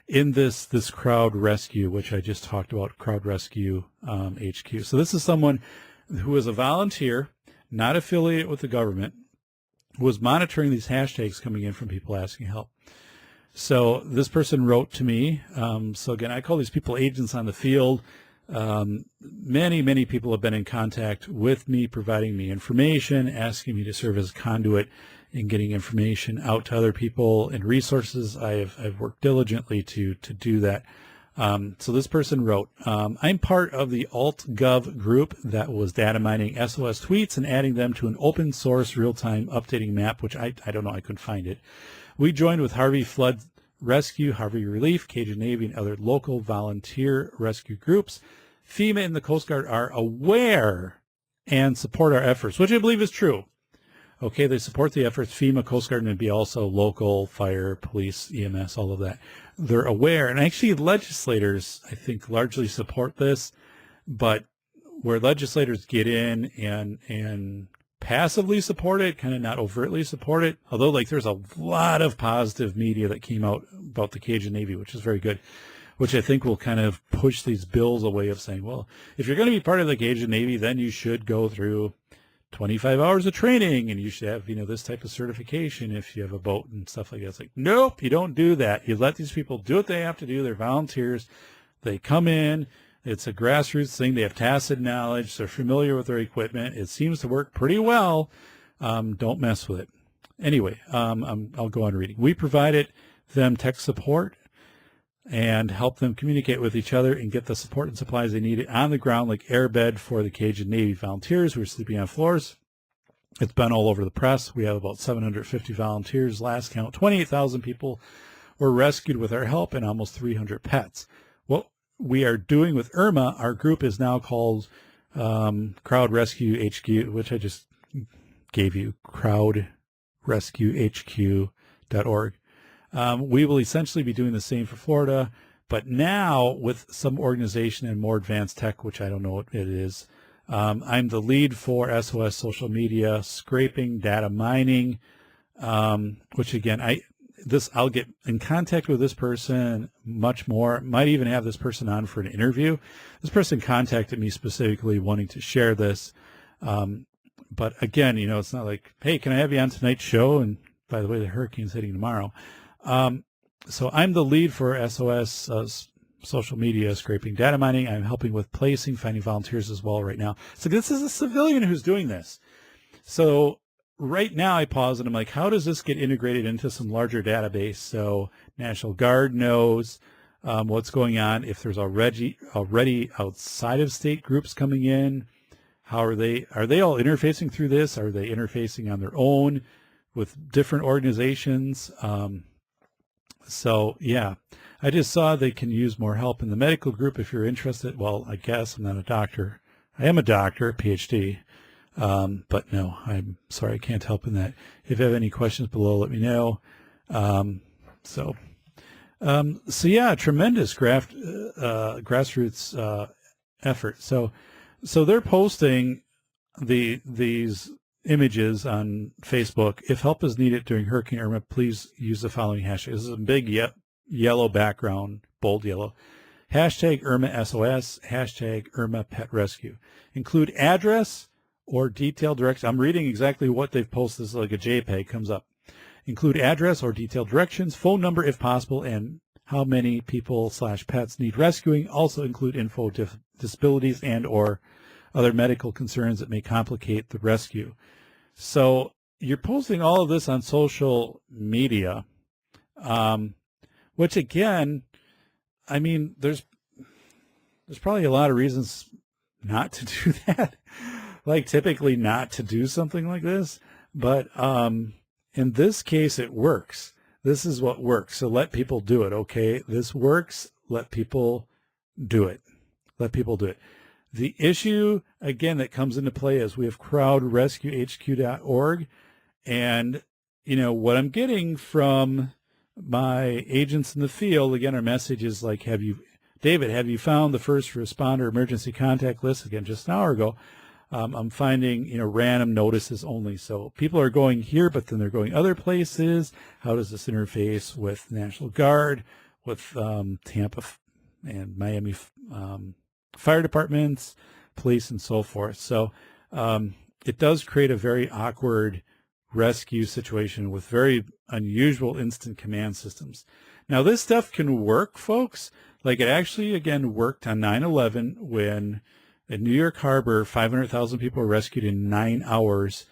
in this crowd rescue, which I just talked about, Crowd Rescue HQ. So this is someone who is a volunteer, not affiliated with the government, who was monitoring these hashtags coming in from people asking help. So this person wrote to me. So again, I call these people agents on the field. Many people have been in contact with me, providing me information, asking me to serve as a conduit in getting information out to other people and resources. I've worked diligently to do that. So this person wrote, I'm part of the AltGov group that was data mining SOS tweets and adding them to an open source real-time updating map, which I don't know, I couldn't find it. We joined with Harvey Flood Rescue, Harvey Relief, Cajun Navy, and other local volunteer rescue groups. FEMA and the Coast Guard are aware and support our efforts, which I believe is true. Okay, they support the efforts. FEMA, Coast Guard, and it'd be also local, fire, police, EMS, all of that. They're aware. And actually legislators, I think, largely support this. But where legislators get in and passively support it, kind of not overtly support it, although there's a lot of positive media that came out about the Cajun Navy, which is very good, which I think will kind of push these bills away of saying, well, if you're going to be part of the Cajun Navy, then you should go through 25 hours of training and you should have, this type of certification if you have a boat and stuff like that. It's like, nope, you don't do that. You let these people do what they have to do. They're volunteers. They come in. It's a grassroots thing. They have tacit knowledge. They're familiar with their equipment. It seems to work pretty well. Don't mess with it. Anyway, I'll go on reading. We provided them tech support and help them communicate with each other and get the support and supplies they needed on the ground, like airbed for the Cajun Navy volunteers who were sleeping on floors. It's been all over the press. We have about 750 volunteers. Last count, 28,000 people were rescued with our help and almost 300 pets. What we are doing with Irma, our group is now called Crowd Rescue HQ, which I just gave you, crowdrescuehq.org. We will essentially be doing the same for Florida, but now with some organization and more advanced tech, which I don't know what it is. I'm the lead for SOS social media, scraping, data mining, which again, I'll get in contact with this person much more, might even have this person on for an interview. This person contacted me specifically wanting to share this. But again, it's not like, hey, can I have you on tonight's show? And by the way, the hurricane's hitting tomorrow. So I'm the lead for SOS social media, scraping, data mining. I'm helping with placing, finding volunteers as well right now. So this is a civilian who's doing this. So right now I pause and I'm like, how does this get integrated into some larger database? So National Guard knows what's going on. If there's already outside of state groups coming in, how are they all interfacing through this? Are they interfacing on their own with different organizations? So yeah, I just saw they can use more help in the medical group if you're interested. Well, I guess I'm not a doctor. I am a doctor, PhD. But no, I'm sorry, I can't help in that. If you have any questions below, let me know. So yeah, tremendous grassroots effort. So they're posting these images on Facebook. If help is needed during Hurricane Irma, please use the following hashtag. This is a big yellow background, bold yellow. Hashtag Irma SOS, hashtag Irma Pet Rescue. Include address or detailed directions. I'm reading exactly what they've posted. This is like a JPEG comes up. Include address or detailed directions, phone number if possible, and how many people/pets need rescuing. Also include info, disabilities, and or other medical concerns that may complicate the rescue. So you're posting all of this on social media, which again, I mean, there's probably a lot of reasons not to do that. Like typically not to do something like this, but in this case it works. This is what works. So let people do it. Okay, this works. Let people do it. Let people do it. The issue again that comes into play is we have crowdrescuehq.org, and what I'm getting from my agents in the field, again, our message is like, David, have you found the first responder emergency contact list? Again, just an hour ago. I'm finding, random notices only. So people are going here, but then they're going other places. How does this interface with National Guard, with Tampa and Miami fire departments, police, and so forth? So it does create a very awkward rescue situation with very unusual instant command systems. Now, this stuff can work, folks. Like it actually, again, worked on 9/11 when in New York Harbor, 500,000 people were rescued in 9 hours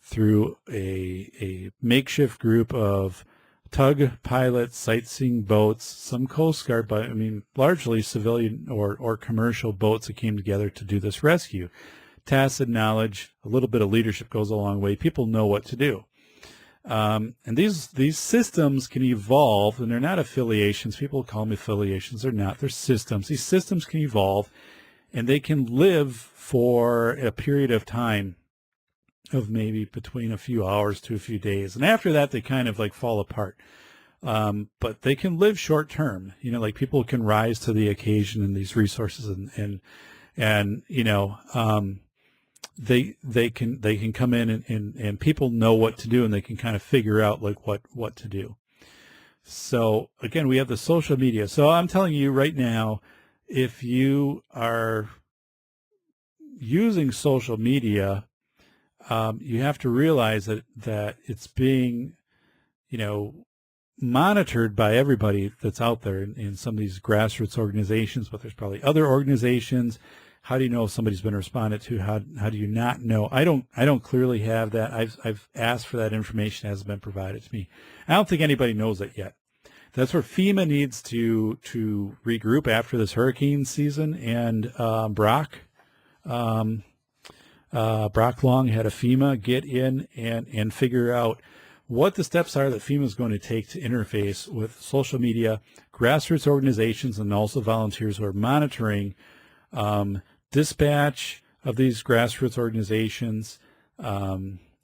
through a makeshift group of tug pilots, sightseeing boats, some Coast Guard, but I mean, largely civilian or commercial boats that came together to do this rescue. Tacit knowledge, a little bit of leadership goes a long way. People know what to do. And these systems can evolve, and they're not affiliations. People call them affiliations. They're not. They're systems. These systems can evolve, and they can live for a period of time of maybe between a few hours to a few days. And after that, they kind of like fall apart. But they can live short term, like people can rise to the occasion in these resources and they can come in and people know what to do, and they can kind of figure out like what to do. So again, we have the social media. So I'm telling you right now, if you are using social media, you have to realize that it's being, monitored by everybody that's out there in some of these grassroots organizations, but there's probably other organizations. How do you know if somebody's been responded to? How do you not know? I don't clearly have that. I've asked for that information, hasn't been provided to me. I don't think anybody knows that yet. That's where FEMA needs to regroup after this hurricane season. And Brock Long had a FEMA get in and figure out what the steps are that FEMA is going to take to interface with social media, grassroots organizations, and also volunteers who are monitoring dispatch of these grassroots organizations,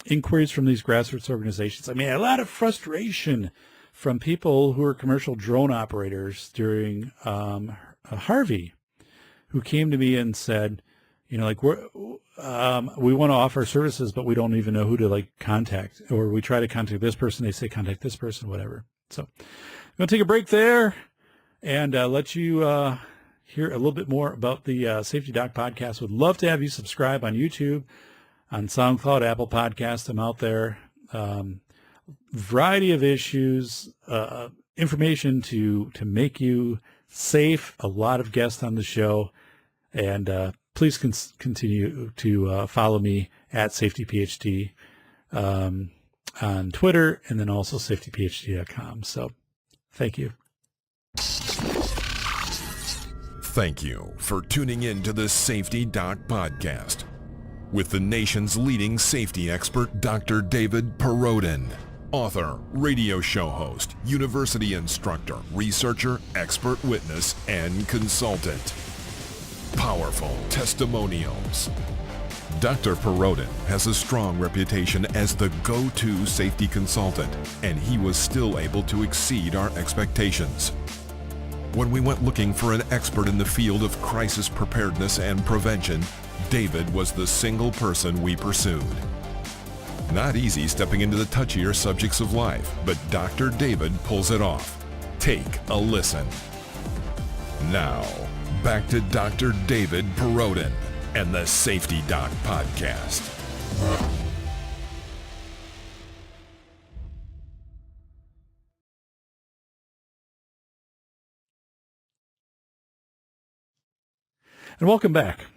inquiries from these grassroots organizations. I mean, a lot of frustration from people who are commercial drone operators during Harvey, who came to me and said, you know, like, we want to offer services, but we don't even know who to like contact, or we try to contact this person, they say contact this person, whatever. So I'm going to take a break there and let you hear a little bit more about the Safety Doc podcast. Would love to have you subscribe on YouTube, on SoundCloud, Apple Podcasts. I'm out there. Variety of issues, information to make you safe. A lot of guests on the show, and please continue to follow me at SafetyPhD on Twitter, and then also safetyphd.com. So thank you. Thank you for tuning in to the Safety Doc podcast with the nation's leading safety expert, Dr. David Perrodin. Author, radio show host, university instructor, researcher, expert witness, and consultant. Powerful testimonials. Dr. Perrodin has a strong reputation as the go-to safety consultant, and he was still able to exceed our expectations. When we went looking for an expert in the field of crisis preparedness and prevention, David was the single person we pursued. Not easy stepping into the touchier subjects of life, but Dr. David pulls it off. Take a listen. Now, back to Dr. David Perrodin and the Safety Doc podcast. And welcome back.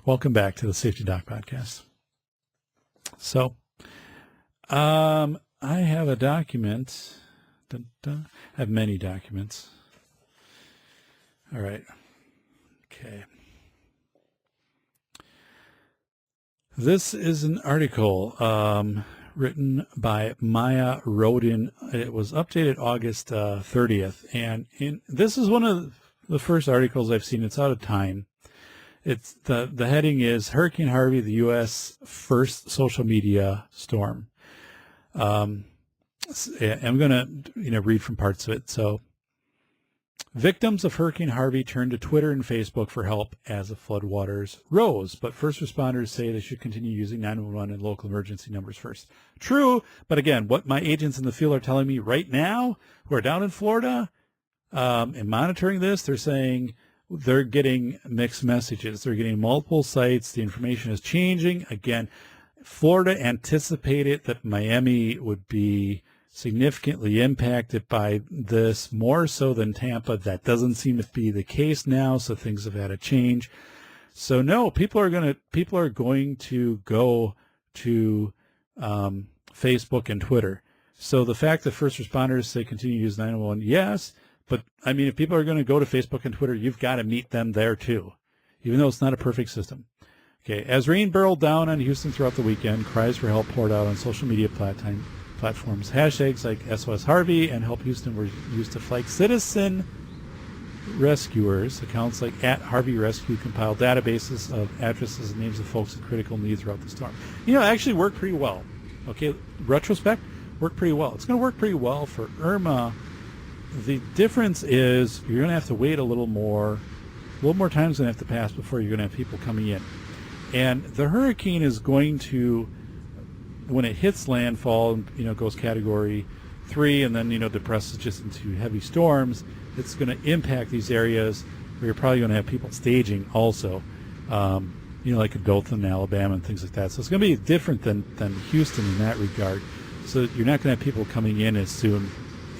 Welcome back to the Safety Doc podcast. So, I have a document. I have many documents. All right. Okay. This is an article written by Maya Rodin. It was updated August 30th. And this is one of the first articles I've seen. It's out of time. It's the heading is Hurricane Harvey, the U.S. first social media storm. I'm going to read from parts of it. So, victims of Hurricane Harvey turned to Twitter and Facebook for help as the floodwaters rose, but first responders say they should continue using 911 and local emergency numbers first. True, but again, what my agents in the field are telling me right now, who are down in Florida and monitoring this, they're saying they're getting mixed messages. They're getting multiple sites. The information is changing. Again, Florida anticipated that Miami would be significantly impacted by this, more so than Tampa. That doesn't seem to be the case now, so things have had a change. So no, people are going to go to Facebook and Twitter. So the fact that first responders say continue to use 911, yes, but I mean, if people are going to go to Facebook and Twitter, you've got to meet them there too, even though it's not a perfect system. Okay, as rain barreled down on Houston throughout the weekend, cries for help poured out on social media platforms. Hashtags like SOS Harvey and Help Houston were used to flag citizen rescuers. Accounts like @HarveyRescue compiled databases of addresses and names of folks in critical need throughout the storm. It actually worked pretty well. Okay, retrospect, worked pretty well. It's going to work pretty well for Irma. The difference is you're going to have to wait a little more time's going to have to pass before you're going to have people coming in. And the hurricane is going to, when it hits landfall, goes category 3 and then, depresses just into heavy storms, it's going to impact these areas where you're probably going to have people staging also, like Dothan, Alabama, and things like that. So it's going to be different than Houston in that regard. So you're not going to have people coming in as soon.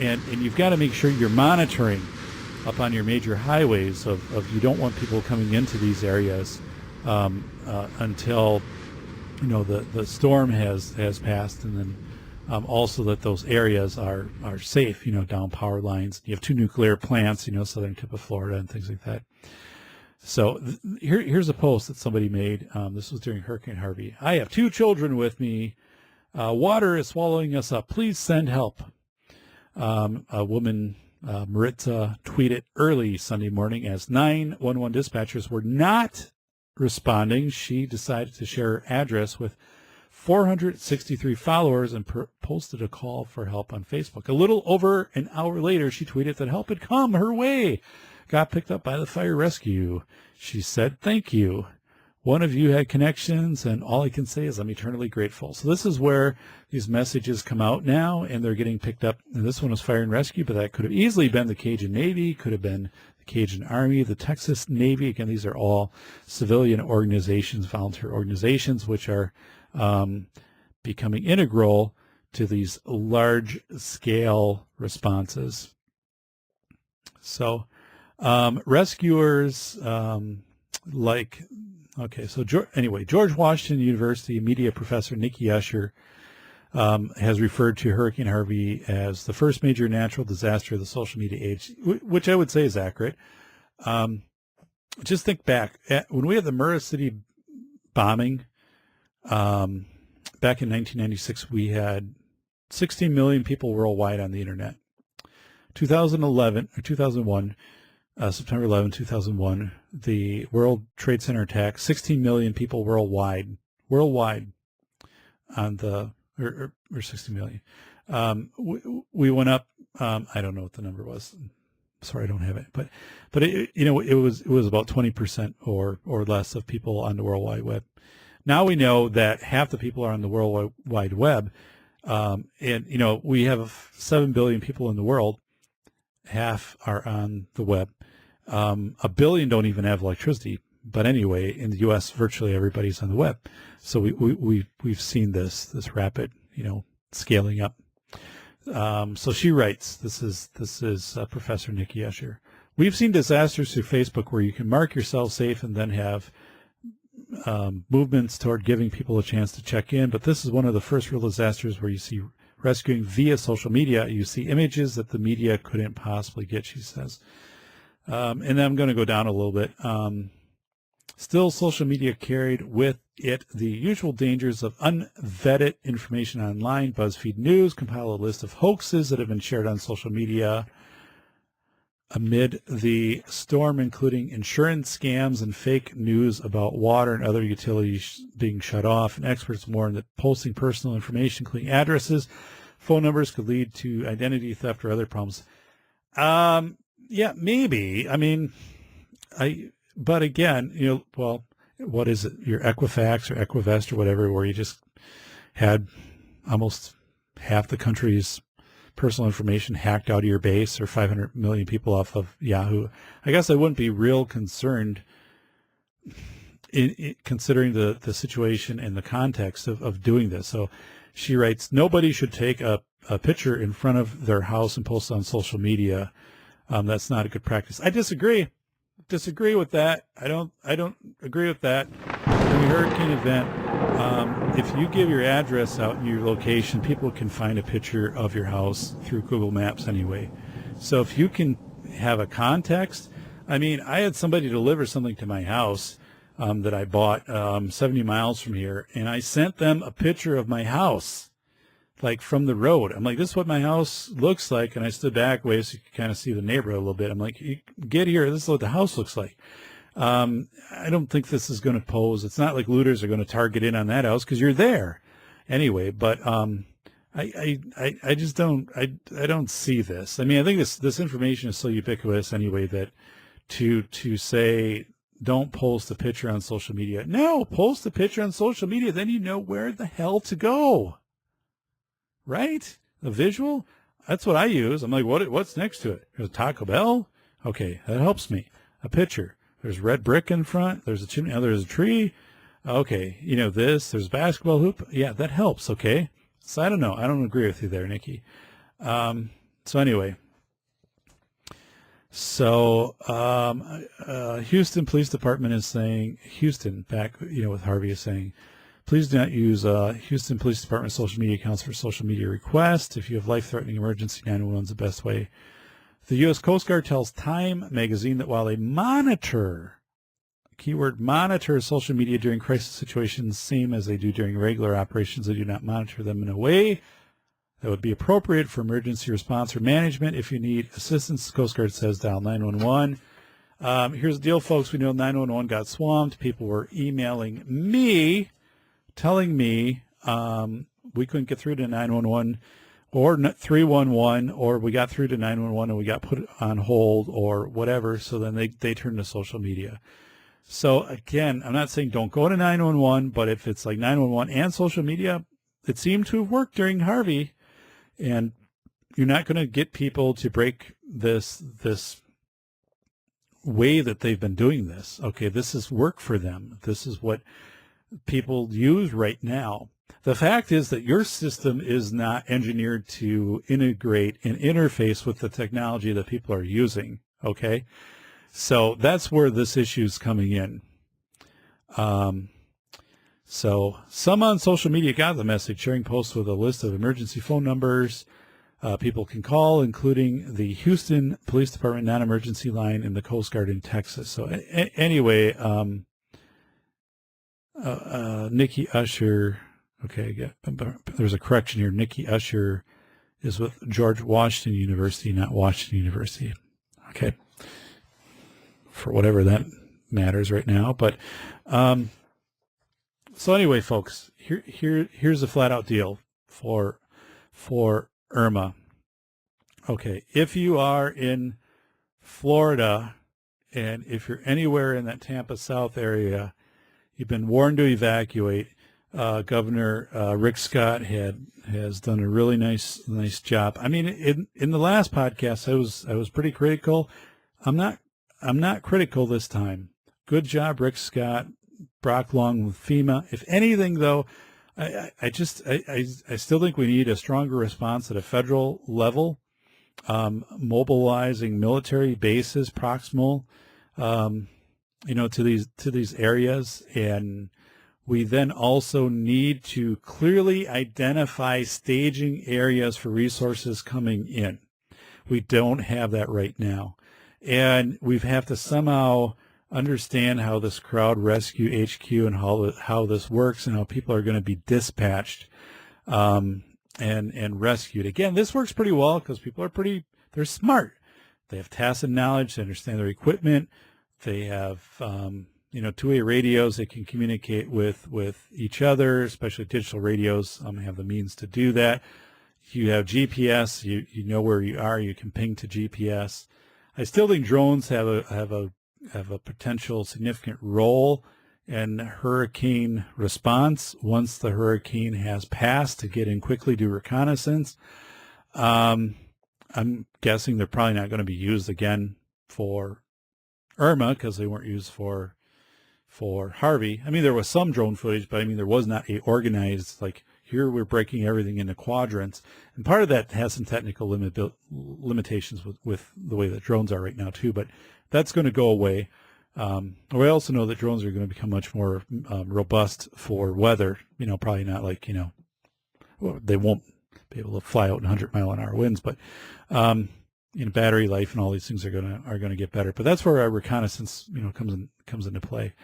And you've got to make sure you're monitoring up on your major highways of you don't want people coming into these areas until the storm has passed, and then also that those areas are safe, down power lines. You have 2 nuclear plants, southern tip of Florida and things like that. So here's a post that somebody made. This was during Hurricane Harvey. I have 2 children with me. Water is swallowing us up. Please send help. A woman, Maritza, tweeted early Sunday morning as 911 dispatchers were not responding. She decided to share her address with 463 followers and posted a call for help on Facebook. A little over an hour later, she tweeted that help had come her way. Got picked up by the fire rescue. She said, "Thank you. One of you had connections, and all I can say is I'm eternally grateful." So this is where these messages come out now, and they're getting picked up. And this one was fire and rescue, but that could have easily been the Cajun Navy, could have been the Cajun Army, the Texas Navy. Again, these are all civilian organizations, volunteer organizations, which are becoming integral to these large-scale responses. So rescuers George Washington University media professor Nikki Usher has referred to Hurricane Harvey as the first major natural disaster of the social media age, which I would say is accurate. Just think back when we had the Murrah City bombing back in 1996. We had 16 million people worldwide on the internet. 2001, September 11, 2001, the World Trade Center attack, 16 million people worldwide on the, or 60 million. We went up, I don't know what the number was. Sorry, I don't have it, but it, it was about 20% or less of people on the World Wide Web. Now we know that half the people are on the World Wide Web. And we have 7 billion people in the world. Half are on the web. 1 billion don't even have electricity. But anyway, in the U.S., virtually everybody's on the web. So we've seen this rapid, scaling up. So she writes, this is Professor Nikki Usher. We've seen disasters through Facebook where you can mark yourself safe and then have movements toward giving people a chance to check in. But this is one of the first real disasters where you see rescuing via social media. You see images that the media couldn't possibly get, she says. And then I'm going to go down a little bit. Still, social media carried with it the usual dangers of unvetted information online. BuzzFeed News compiled a list of hoaxes that have been shared on social media amid the storm, including insurance scams and fake news about water and other utilities being shut off. And experts warn that posting personal information, including addresses, phone numbers, could lead to identity theft or other problems. Yeah, maybe. I mean, but again, what is it? Your Equifax or Equivest or whatever, where you just had almost half the country's personal information hacked out of your base, or 500 million people off of Yahoo. I guess I wouldn't be real concerned in considering the situation and the context of doing this. So she writes, nobody should take a picture in front of their house and post it on social media. That's not a good practice. I disagree with that. I don't agree with that. During a hurricane event, if you give your address out and your location, people can find a picture of your house through Google Maps anyway. So if you can have a context, I mean, I had somebody deliver something to my house that I bought 70 miles from here, and I sent them a picture of my house, like from the road. I'm like, this is what my house looks like, and I stood back way so you could kind of see the neighborhood a little bit. I'm like, you get here, this is what the house looks like. I don't think this is going to pose. It's not like looters are going to target in on that house because you're there anyway. But I just don't. I don't see this. I mean, I think this information is so ubiquitous anyway that to say don't post a picture on social media. No, post a picture on social media. Then you know where the hell to go. Right? The visual. That's what I use. I'm like, what's next to it? There's a Taco Bell. Okay, that helps me. A picture. There's red brick in front. There's a chimney. Oh, there's a tree. Okay, this. There's a basketball hoop. Yeah, that helps. Okay. So I don't know. I don't agree with you there, Nikki. So anyway. So Houston Police Department is saying, Houston, back, with Harvey, is saying, please do not use Houston Police Department social media accounts for social media requests. If you have life-threatening emergency, 911 is the best way. The U.S. Coast Guard tells Time magazine that while they monitor keyword monitor social media during crisis situations, same as they do during regular operations. They do not monitor them in a way that would be appropriate for emergency response or management. If you need assistance, the Coast Guard says dial 911. Here's the deal, folks. We know 911 got swamped. People were emailing me, telling me we couldn't get through to 911 or 311, or we got through to 911 and we got put on hold or whatever. So then they turned to social media. So again, I'm not saying don't go to 911, but if it's like 911 and social media, it seemed to have worked during Harvey, and you're not going to get people to break this way that they've been doing this. Okay, this is work for them. This is what people use right now. The fact is that your system is not engineered to integrate and interface with the technology that people are using. Okay, so that's where this issue is coming in. So some on social media got the message, sharing posts with a list of emergency phone numbers people can call, including the Houston Police Department non-emergency line and the Coast Guard in Texas. So anyway, Nikki Usher, okay, there's a correction here. Nikki Usher is with George Washington University, not Washington University. Okay, for whatever that matters right now. But so anyway, folks, here's a flat out deal for Irma. Okay, if you are in Florida and if you're anywhere in that Tampa South area, you've been warned to evacuate. Governor Rick Scott has done a really nice job. I mean, in the last podcast, I was pretty critical. I'm not critical this time. Good job, Rick Scott. Brock Long with FEMA. If anything, though, I still think we need a stronger response at a federal level, mobilizing military bases proximal, to these areas. And we then also need to clearly identify staging areas for resources coming in. We don't have that right now. And we have to somehow understand how this crowd rescue HQ and how this works and how people are going to be dispatched and rescued. Again, this works pretty well because people are they're smart. They have tacit knowledge. They understand their equipment. They have, two-way radios. They can communicate with each other, especially digital radios. Have the means to do that. You have GPS. You know where you are. You can ping to GPS. I still think drones have a potential significant role in hurricane response once the hurricane has passed, to get in quickly, do reconnaissance. I'm guessing they're probably not going to be used again for Irma because they weren't used for Harvey. I mean, there was some drone footage, but I mean, there was not a organized, like, here we're breaking everything into quadrants. And part of that has some technical limitations with the way that drones are right now too, but that's going to go away. We also know that drones are going to become much more robust for weather. Probably not like, they won't be able to fly out in 100-mile-an-hour winds, but battery life and all these things are going to get better. But that's where our reconnaissance, comes into play,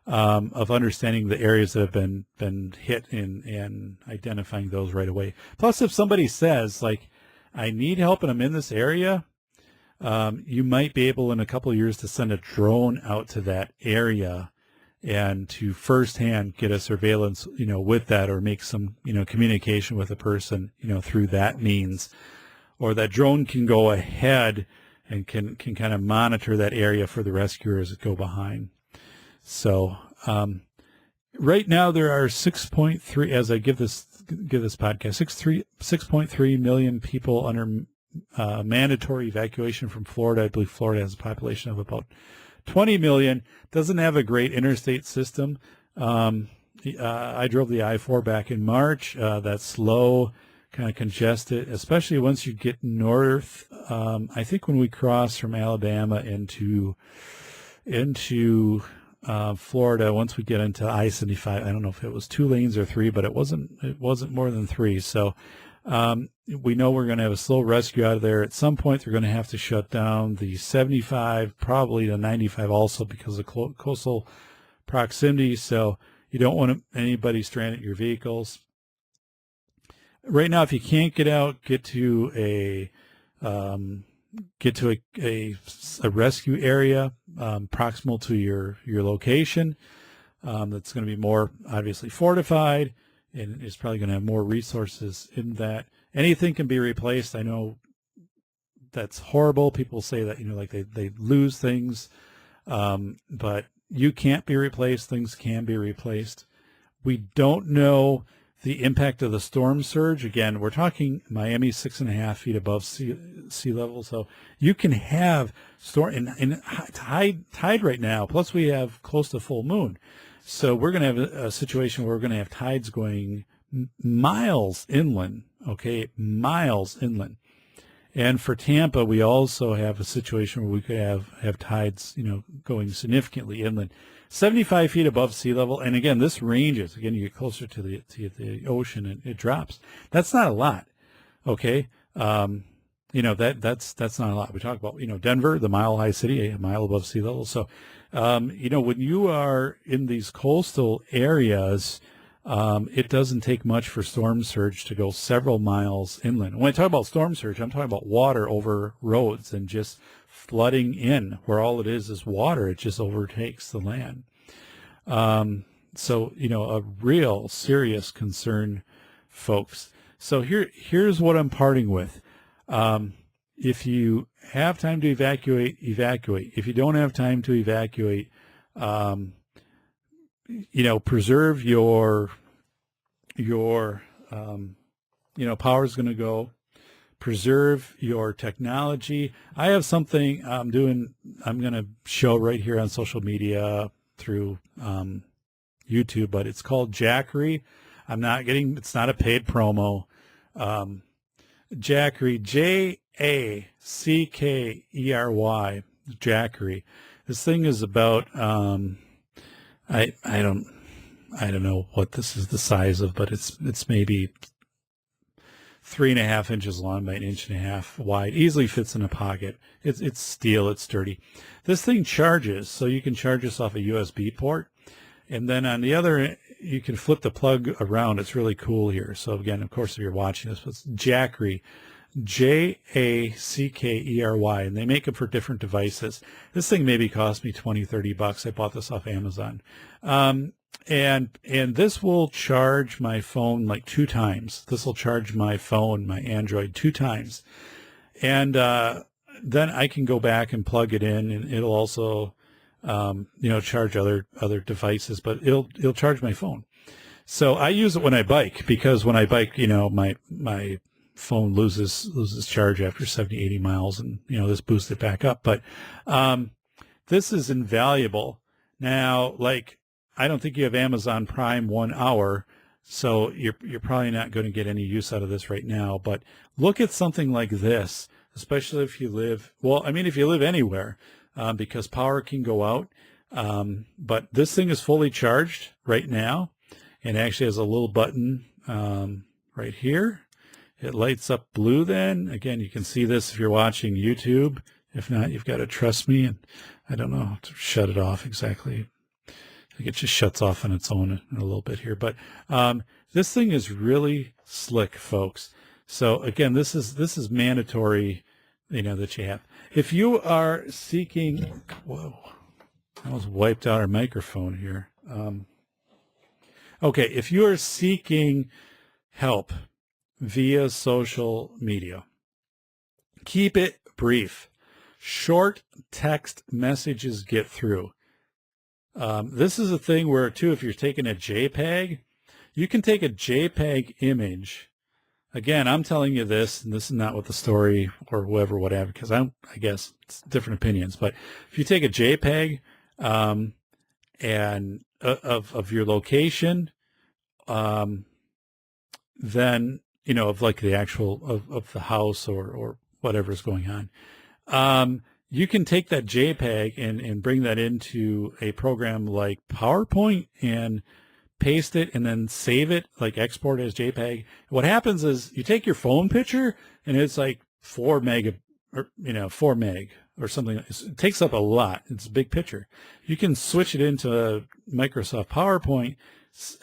of understanding the areas that have been hit and identifying those right away. Plus, if somebody says, like, I need help and I'm in this area, you might be able in a couple of years to send a drone out to that area and to firsthand get a surveillance, with that, or make some, communication with a person, through that means. Or that drone can go ahead and can kind of monitor that area for the rescuers that go behind. So right now there are 6.3, as I give this podcast, 6.3 million people under mandatory evacuation from Florida. I believe Florida has a population of about 20 million. Doesn't have a great interstate system. I drove the I-4 back in March. That's slow, kind of congested, especially once you get north. I think when we cross from Alabama into Florida, once we get into I-75, I don't know if it was 2 lanes or 3, but it wasn't more than 3. So We know we're going to have a slow rescue out of there. At some point, they're going to have to shut down the 75, probably the 95 also because of coastal proximity. So you don't want anybody stranded your vehicles. Right now, if you can't get out, get to a rescue area proximal to your location. That's going to be more obviously fortified, and is probably going to have more resources in that. Anything can be replaced. I know that's horrible. People say that, like they lose things, but you can't be replaced. Things can be replaced. We don't know the impact of the storm surge. Again, we're talking Miami 6.5 feet above sea level. So you can have storm and tide right now. Plus we have close to full moon. So we're going to have a situation where we're going to have tides going miles inland. Okay. Miles inland. And for Tampa, we also have a situation where we could have tides, going significantly inland. 75 feet above sea level. And again, this ranges. Again, you get closer to the ocean and it drops. That's not a lot. Okay. That's not a lot. We talk about, Denver, the mile high city, a mile above sea level. So, when you are in these coastal areas, it doesn't take much for storm surge to go several miles inland. When I talk about storm surge, I'm talking about water over roads and just flooding in, where all it is water. It just overtakes the land. So, a real serious concern, folks. So here's what I'm parting with. If you have time to evacuate, evacuate. If you don't have time to evacuate, preserve your power's going to go. Preserve your technology. I have something I'm going to show right here on social media through YouTube, but it's called Jackery. It's not a paid promo. Jackery, Jackery, Jackery. This thing is about, I don't know what this is the size of, but it's maybe 3.5 inches long by 1.5 inches wide. Easily fits in a pocket. It's steel. It's sturdy. This thing charges, so you can charge this off a USB port, and then on the other, you can flip the plug around. It's really cool here. So again, of course, if you're watching this, it's Jackery, Jackery, and they make them for different devices. This thing maybe cost me $20-$30. I bought this off Amazon. And this will charge my phone like 2 times. This will charge my phone, my Android, 2 times. And then I can go back and plug it in, and it'll also, charge other devices, but it'll charge my phone. So I use it when I bike, because when I bike, my phone loses charge after 70, 80 miles, and, this boosts it back up. But this is invaluable. Now, I don't think you have Amazon Prime 1 hour, so you're probably not going to get any use out of this right now. But look at something like this, especially if you live anywhere, because power can go out. But this thing is fully charged right now, and actually has a little button right here. It lights up blue then. Again, you can see this if you're watching YouTube. If not, you've got to trust me, and I don't know how to shut it off exactly. I think it just shuts off on its own in a little bit here. But this thing is really slick, folks. So again, this is mandatory, that you have. If you are seeking, whoa, I almost wiped out our microphone here. Okay, if you are seeking help via social media, keep it brief. Short text messages get through. This is a thing where, too, if you're taking a JPEG, you can take a JPEG image. Again, I'm telling you this, and this is not what the story or whoever, whatever, because I guess it's different opinions. But if you take a JPEG and of your location, then, of like the actual of the house or whatever's going on, you can take that JPEG and bring that into a program like PowerPoint and paste it and then save it, like export it as JPEG. What happens is you take your phone picture and it's like 4 meg or something. It takes up a lot. It's a big picture. You can switch it into Microsoft PowerPoint,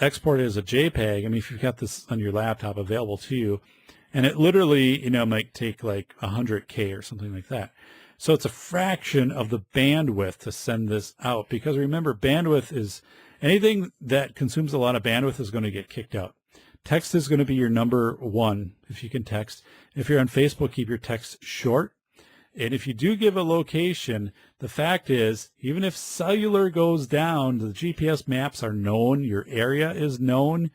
export it as a JPEG. I mean, if you've got this on your laptop available to you, and it literally, might take like 100K or something like that. So it's a fraction of the bandwidth to send this out, because remember, bandwidth is anything that consumes a lot of bandwidth is going to get kicked out. Text is going to be your number one if you can text. If you're on Facebook, keep your text short. And if you do give a location, the fact is, even if cellular goes down, the GPS maps are known, your area is known.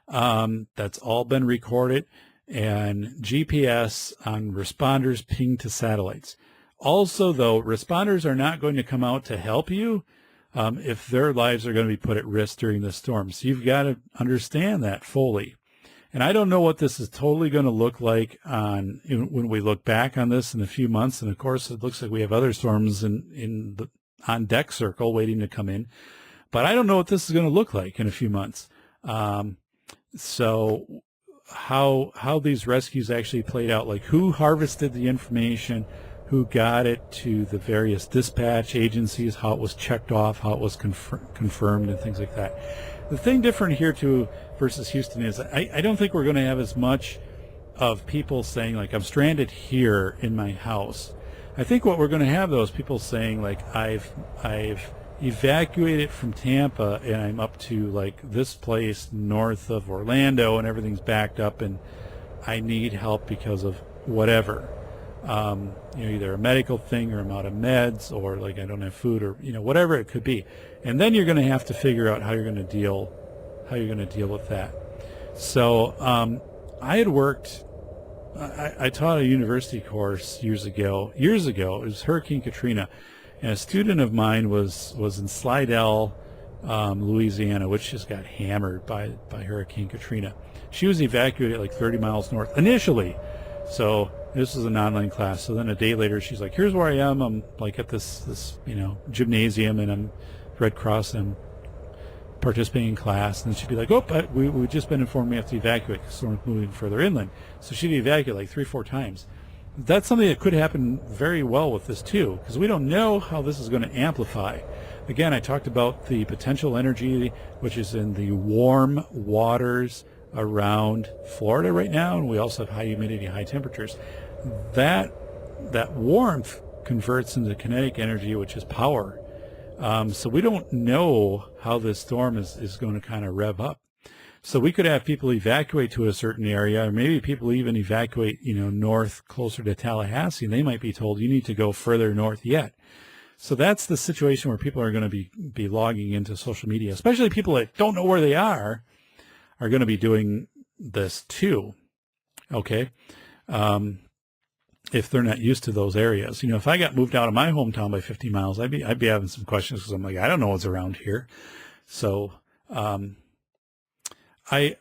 That's all been recorded. And GPS on responders ping to satellites. Also, though, responders are not going to come out to help you if their lives are going to be put at risk during the storm. So you've got to understand that fully. And I don't know what this is totally going to look like when we look back on this in a few months. And of course, it looks like we have other storms on deck circle waiting to come in. But I don't know what this is going to look like in a few months. So how these rescues actually played out, like who harvested the information, who got it to the various dispatch agencies, how it was checked off, how it was confirmed, and things like that. The thing different here too versus Houston is I don't think we're going to have as much of people saying like, I'm stranded here in my house. I think what we're going to have though is people saying like, I've evacuated from Tampa and I'm up to like this place north of Orlando and everything's backed up and I need help because of whatever. Either a medical thing or I'm out of meds or like I don't have food or, whatever it could be. And then you're going to have to figure out how you're going to deal with that. So I had worked, I taught a university course years ago. It was Hurricane Katrina. And a student of mine was in Slidell, Louisiana, which just got hammered by Hurricane Katrina. She was evacuated like 30 miles north initially. So this was an online class. So then a day later, she's like, here's where I am. I'm like at this gymnasium, and I'm Red Cross, and I'm participating in class. And then she'd be like, we've just been informed we have to evacuate because we're moving further inland. So she'd evacuate like 3-4 times. That's something that could happen very well with this too, because we don't know how this is going to amplify. Again, I talked about the potential energy, which is in the warm waters around Florida right now, and we also have high humidity, high temperatures. That warmth converts into kinetic energy, which is power. So we don't know how this storm is going to kind of rev up. So we could have people evacuate to a certain area, or maybe people even evacuate, north closer to Tallahassee, and they might be told you need to go further north yet. So that's the situation where people are going to be logging into social media, especially people that don't know where they are going to be doing this too. Okay. If they're not used to those areas, if I got moved out of my hometown by 50 miles, I'd be having some questions because I'm like, I don't know what's around here. So, I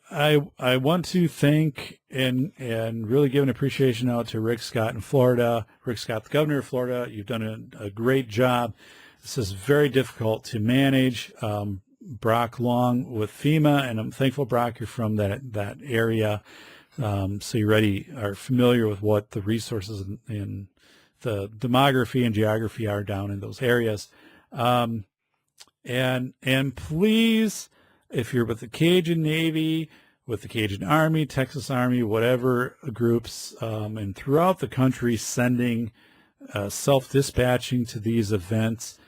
want to thank and really give an appreciation out to Rick Scott in Florida. Rick Scott, the governor of Florida, you've done a great job. This is very difficult to manage. Brock Long with FEMA, and I'm thankful, Brock, you're from that area. So you already are familiar with what the resources and the demography and geography are down in those areas. And please, if you're with the Cajun Navy, with the Cajun Army, Texas Army, whatever groups, and throughout the country sending self-dispatching to these events,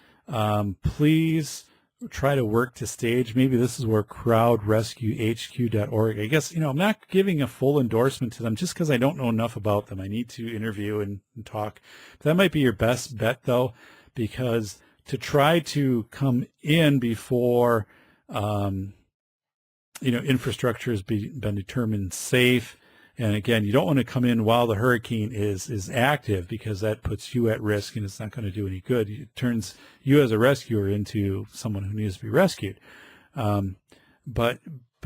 please try to work to stage. Maybe this is where crowdrescuehq.org. I guess, I'm not giving a full endorsement to them just because I don't know enough about them. I need to interview and talk. That might be your best bet, though, because to try to come in before, infrastructure has been determined safe. And again, you don't want to come in while the hurricane is active, because that puts you at risk and it's not going to do any good. It turns you as a rescuer into someone who needs to be rescued. But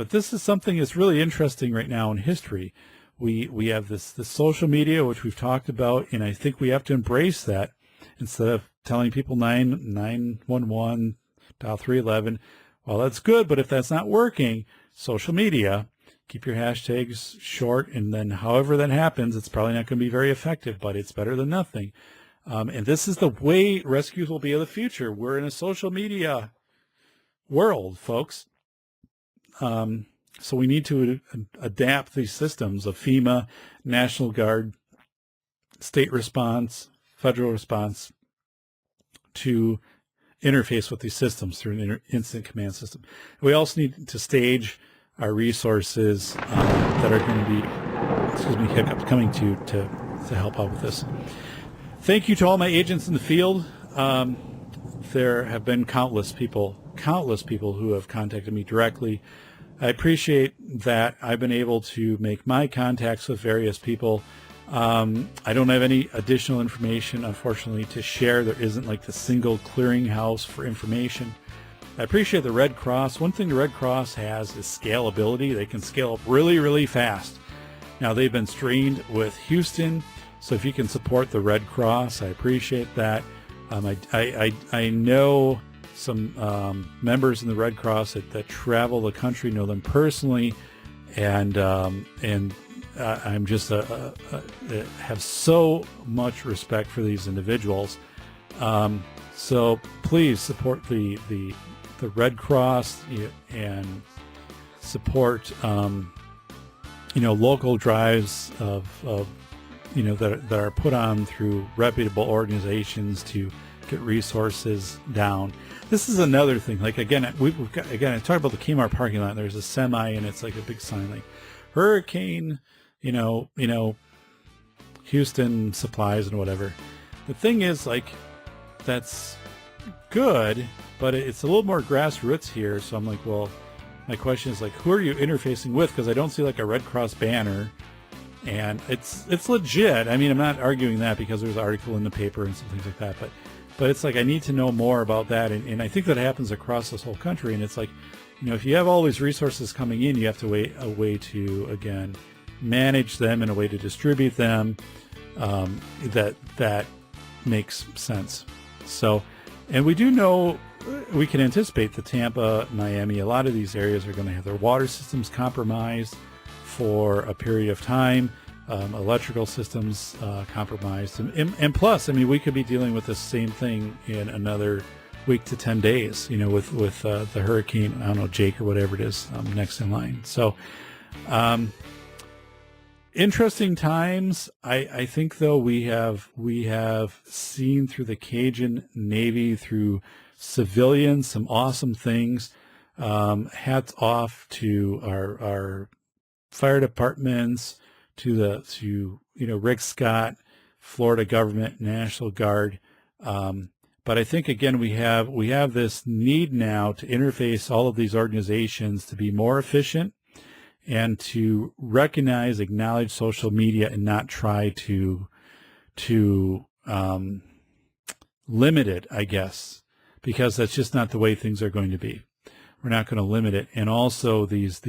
this is something that's really interesting right now in history. We have this social media, which we've talked about, and I think we have to embrace that instead of telling people 911, dial 311. Well, that's good, but if that's not working, social media, keep your hashtags short, and then however that happens, it's probably not going to be very effective, but it's better than nothing. And this is the way rescues will be of the future. We're in a social media world, folks. So we need to adapt these systems of FEMA, National Guard, state response, federal response to interface with these systems through an instant command system. We also need to stage our resources that are going to be, hiccups coming to help out with this. Thank you to all my agents in the field. There have been countless people who have contacted me directly. I appreciate that I've been able to make my contacts with various people. I don't have any additional information, unfortunately, to share. There isn't like the single clearinghouse for information. I appreciate the Red Cross. One thing the Red Cross has is scalability. They can scale up really, really fast. Now, they've been streamed with Houston, so if you can support the Red Cross, I appreciate that. I know some members in the Red Cross that travel the country, know them personally, and I'm just have so much respect for these individuals. So please support the Red Cross and support local drives of that are put on through reputable organizations to get resources down. This is another thing. Like again, we've got, I talked about the Kmart parking lot. There's a semi, and it's like a big sign like hurricane, Houston supplies and whatever. The thing is, like, that's good, but it's a little more grassroots here. So I'm like, well, my question is like, who are you interfacing with? Because I don't see like a Red Cross banner. And it's legit. I mean, I'm not arguing that because there's an article in the paper and some things like that, but it's like I need to know more about that, and I think that happens across this whole country. And it's like, if you have all these resources coming in, you have to wait a way to again manage them and a way to distribute them that makes sense. So, and we do know we can anticipate that Tampa, Miami, a lot of these areas are going to have their water systems compromised for a period of time, electrical systems compromised, and plus, I mean, we could be dealing with the same thing in another week to 10 days, with the hurricane, I don't know, Jake or whatever it is, next in line. So, interesting times. I think though we have seen through the Cajun Navy, through civilians, some awesome things. Hats off to our fire departments, to Rick Scott, Florida government, National Guard. But I think again we have this need now to interface all of these organizations to be more efficient and to recognize, acknowledge social media and not try to limit it, I guess, because that's just not the way things are going to be. We're not going to limit it. And also these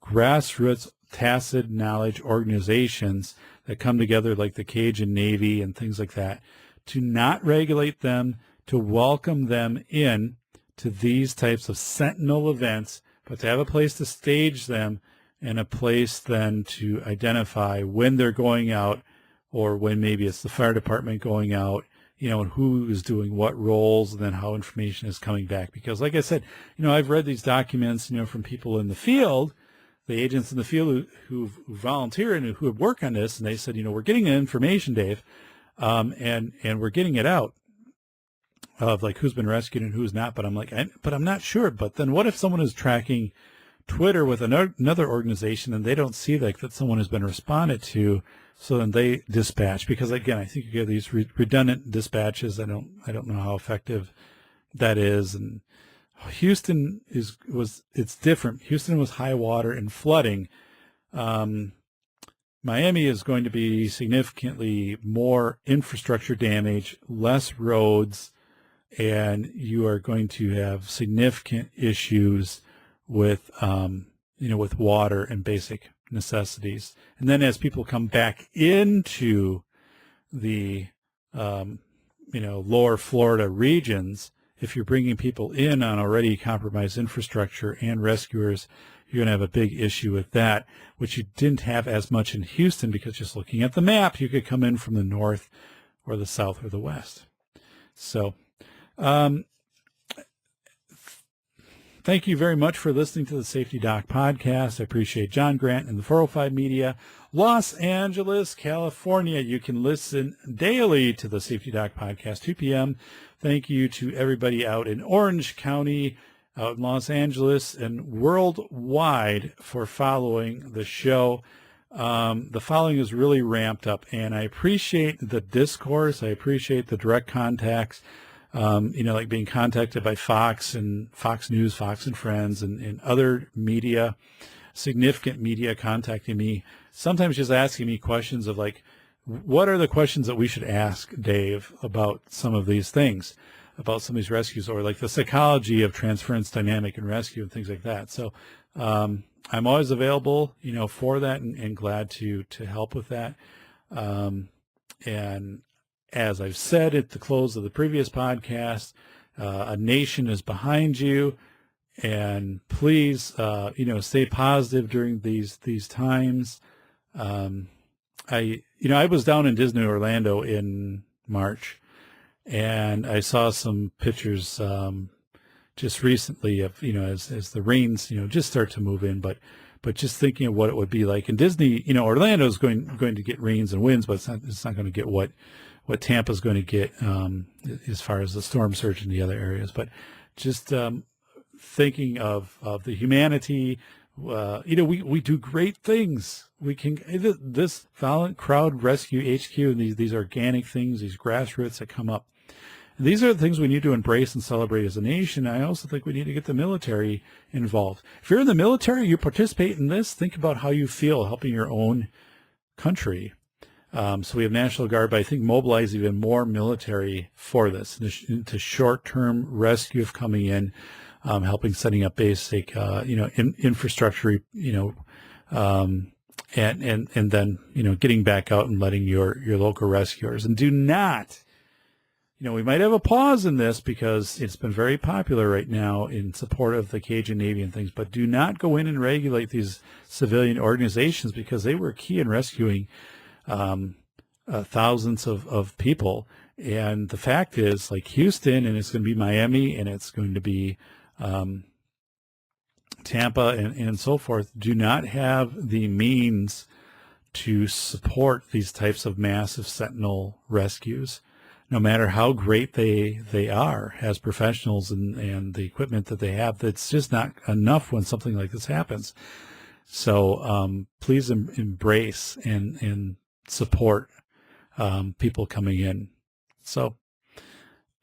grassroots tacit knowledge organizations that come together like the Cajun Navy and things like that, to not regulate them, to welcome them in to these types of sentinel events, but to have a place to stage them and a place then to identify when they're going out, or when maybe it's the fire department going out, and who is doing what roles, and then how information is coming back. Because like I said, I've read these documents, from people in the field, the agents in the field who volunteer and who work on this, and they said, we're getting the information, Dave, and we're getting it out of like who's been rescued and who's not. But I'm like, but I'm not sure. But then what if someone is tracking Twitter with another organization and they don't see like that someone has been responded to? So then they dispatch, because again, I think you get these redundant dispatches. I don't know how effective that is. And Houston it's different. Houston was high water and flooding. Miami is going to be significantly more infrastructure damage, less roads, and you are going to have significant issues with with water and basic necessities. And then as people come back into the lower Florida regions, if you're bringing people in on already compromised infrastructure and rescuers, you're going to have a big issue with that, which you didn't have as much in Houston, because just looking at the map, you could come in from the north or the south or the west. So thank you very much for listening to the Safety Doc podcast. I appreciate John Grant and the 405 Media, Los Angeles, California. You can listen daily to the Safety Doc podcast, 2 p.m. Thank you to everybody out in Orange County, out in Los Angeles, and worldwide for following the show. The following is really ramped up, and I appreciate the discourse. I appreciate the direct contacts. Like being contacted by Fox and Fox News, Fox and Friends, and other media, significant media contacting me, sometimes just asking me questions of like, what are the questions that we should ask Dave about some of these things, about some of these rescues, or like the psychology of transference dynamic and rescue and things like that. So I'm always available, for that, and glad to help with that. And as I've said at the close of the previous podcast, a nation is behind you, and please, stay positive during these times. I was down in Disney Orlando in March, and I saw some pictures just recently of, as the rains, just start to move in, but just thinking of what it would be like in Disney. Orlando is going to get rains and winds, but it's not going to get what Tampa's going to get as far as the storm surge in the other areas. But just thinking of the humanity, we do great things. We can, this Violent Crowd Rescue HQ, and these organic things, these grassroots that come up. And these are the things we need to embrace and celebrate as a nation. I also think we need to get the military involved. If you're in the military, you participate in this, think about how you feel helping your own country. So we have National Guard, but I think mobilize even more military for this, into short-term rescue of coming in, helping setting up basic, infrastructure, and then, getting back out and letting your local rescuers. And do not, we might have a pause in this because it's been very popular right now in support of the Cajun Navy and things, but do not go in and regulate these civilian organizations, because they were key in rescuing thousands of people. And the fact is, like Houston, and it's going to be Miami, and it's going to be Tampa, and so forth, do not have the means to support these types of massive sentinel rescues, no matter how great they are as professionals and the equipment that they have. That's just not enough when something like this happens. So please embrace and support people coming in. So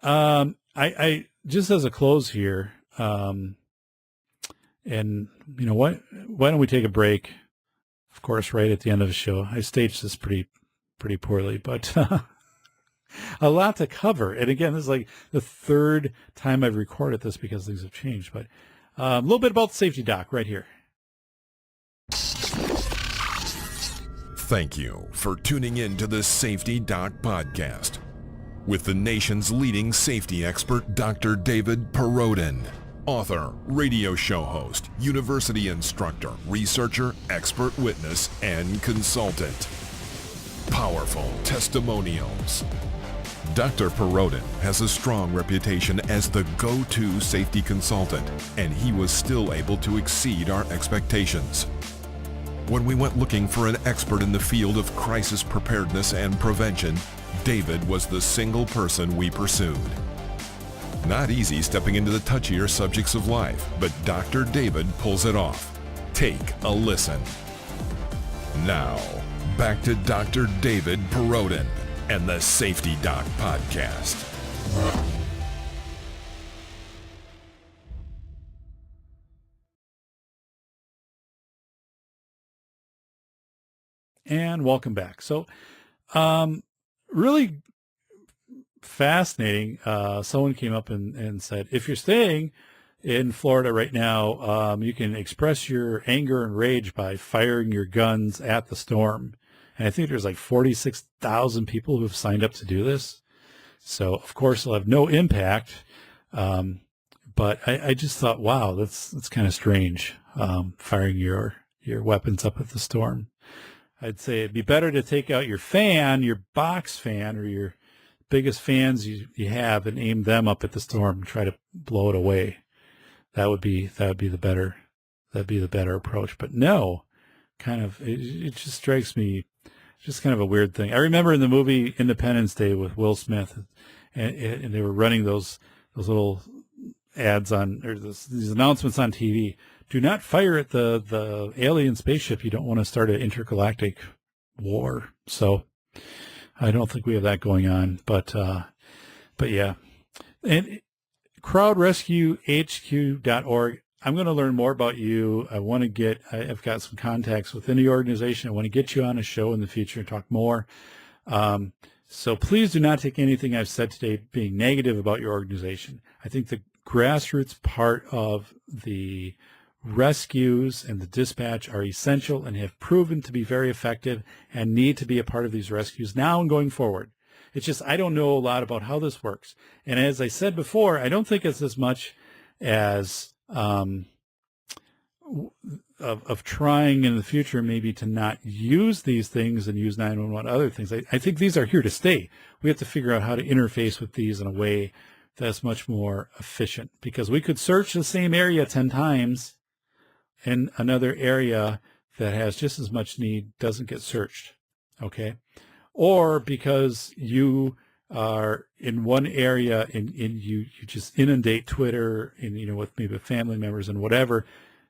I just as a close here, and why don't we take a break? Of course, right at the end of the show. I staged this pretty poorly, but a lot to cover. And again, this is like the third time I've recorded this because things have changed. But a little bit about the Safety Doc right here. Thank you for tuning in to the Safety Doc podcast with the nation's leading safety expert, Dr. David Perrodin, author, radio show host, university instructor, researcher, expert witness, and consultant. Powerful testimonials. Dr. Perrodin has a strong reputation as the go-to safety consultant, and he was still able to exceed our expectations. When we went looking for an expert in the field of crisis preparedness and prevention, David was the single person we pursued. Not easy stepping into the touchier subjects of life, but Dr. David pulls it off. Take a listen. Now, back to Dr. David Perrodin and the Safety Doc podcast. And welcome back. So, really fascinating. Someone came up and said, if you're staying in Florida right now, you can express your anger and rage by firing your guns at the storm. And I think there's like 46,000 people who have signed up to do this. So, of course, it'll have no impact But I just thought, wow, that's kind of strange, firing your weapons up at the storm. I'd say it'd be better to take out your fan, your box fan, or your biggest fans you have, and aim them up at the storm and try to blow it away. That would be the better approach. But no, kind of it just strikes me just kind of a weird thing. I remember in the movie Independence Day with Will Smith, and they were running those little ads on, or these announcements on TV. Do not fire at the alien spaceship. You don't want to start an intergalactic war. So I don't think we have that going on, but yeah. And crowdrescuehq.org. I'm going to learn more about you. I've got some contacts within the organization. I want to get you on a show in the future and talk more. So please do not take anything I've said today being negative about your organization. I think the grassroots part of the rescues and the dispatch are essential and have proven to be very effective and need to be a part of these rescues now and going forward. It's just I don't know a lot about how this works. And as I said before, I don't think it's as much as of trying in the future maybe to not use these things and use 911 other things. I think these are here to stay. We have to figure out how to interface with these in a way that's much more efficient, because we could search the same area 10 times and another area that has just as much need doesn't get searched. Okay. Or because you are in one area and you just inundate Twitter and, with maybe family members and whatever,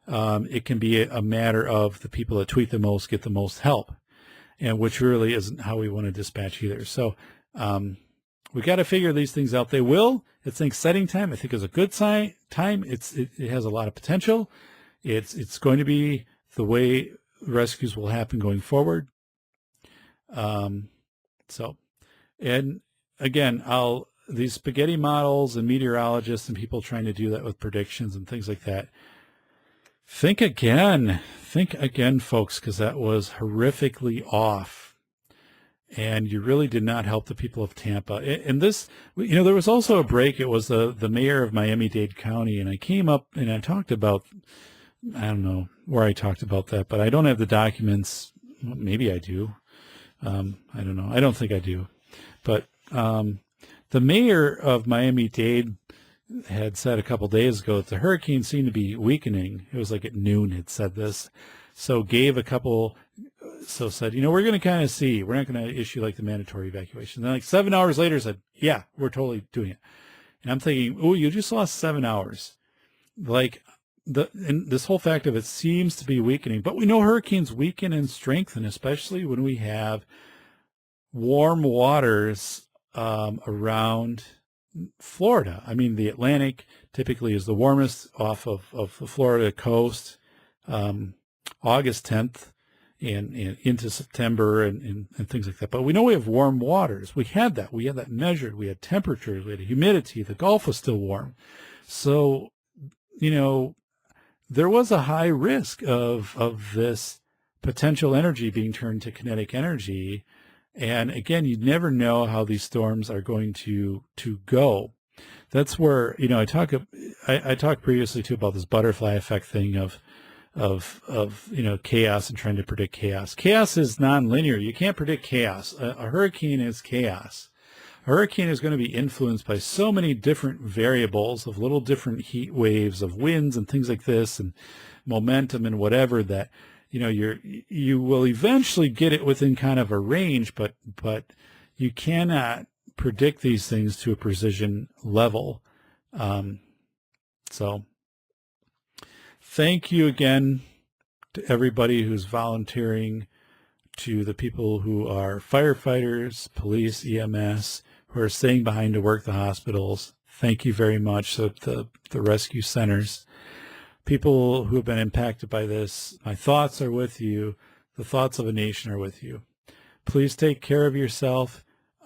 it can be a matter of the people that tweet the most get the most help, and which really isn't how we want to dispatch either. So we got to figure these things out. They will. It's an exciting time. I think it's a good time. It has a lot of potential. It's going to be the way rescues will happen going forward. And again, these spaghetti models and meteorologists and people trying to do that with predictions and things like that. Think again, folks, because that was horrifically off. And you really did not help the people of Tampa. And this, there was also a break. It was the mayor of Miami-Dade County. And I came up and I talked about, I don't know where I talked about that, but I don't have the documents. Maybe I do. I don't know. I don't think I do. But the mayor of Miami-Dade had said a couple days ago that the hurricane seemed to be weakening. It was like at noon had said this. So said, we're going to kind of see. We're not going to issue like the mandatory evacuation. Then like 7 hours later said, yeah, we're totally doing it. And I'm thinking, oh, you just lost 7 hours. And this whole fact of it seems to be weakening, but we know hurricanes weaken and strengthen, especially when we have warm waters around Florida. I mean, the Atlantic typically is the warmest off of the Florida coast, August 10th and into September and things like that. But we know we have warm waters. We had that measured. We had temperatures. We had humidity. The Gulf was still warm. So, there was a high risk of this potential energy being turned to kinetic energy. And again, you never know how these storms are going to go. That's where, I talked previously too about this butterfly effect thing of chaos and trying to predict chaos. Chaos is nonlinear. You can't predict chaos. A hurricane is chaos. A hurricane is going to be influenced by so many different variables of little different heat waves of winds and things like this and momentum and whatever that, you will eventually get it within kind of a range, but you cannot predict these things to a precision level. So thank you again to everybody who's volunteering, to the people who are firefighters, police, EMS, who are staying behind to work the hospitals. Thank you very much. So the rescue centers, people who have been impacted by this, my thoughts are with you. The thoughts of a nation are with you. Please take care of yourself.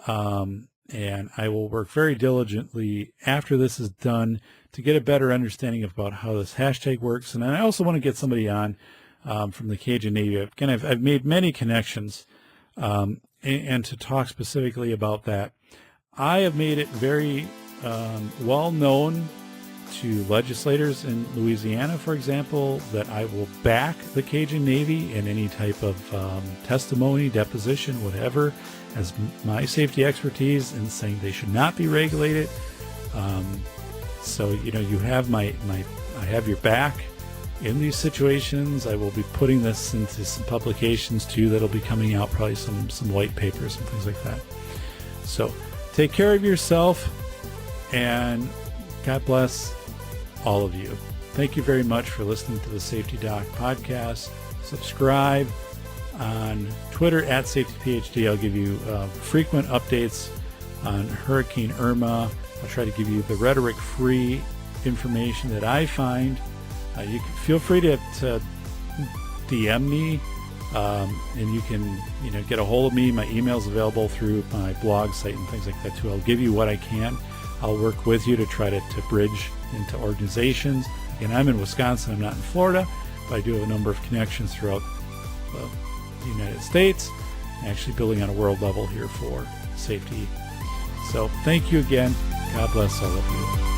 And I will work very diligently after this is done to get a better understanding about how this hashtag works. And I also want to get somebody on from the Cajun Navy. Again, I've made many connections and to talk specifically about that. I have made it very well known to legislators in Louisiana, for example, that I will back the Cajun Navy in any type of testimony, deposition, whatever, as my safety expertise in saying they should not be regulated. So, you have I have your back in these situations. I will be putting this into some publications too that'll be coming out, probably some white papers and things like that. So take care of yourself, and God bless all of you. Thank you very much for listening to the Safety Doc podcast. Subscribe on Twitter at SafetyPhD. I'll give you frequent updates on Hurricane Irma. I'll try to give you the rhetoric-free information that I find. You can feel free to DM me, and you can get a hold of me. My email's available through my blog site and things like that too. I'll give you what I can. I'll work with you to try to bridge into organizations. Again, I'm in Wisconsin. I'm not in Florida, but I do have a number of connections throughout the United States, actually building on a world level here for safety. So thank you again. God bless all of you.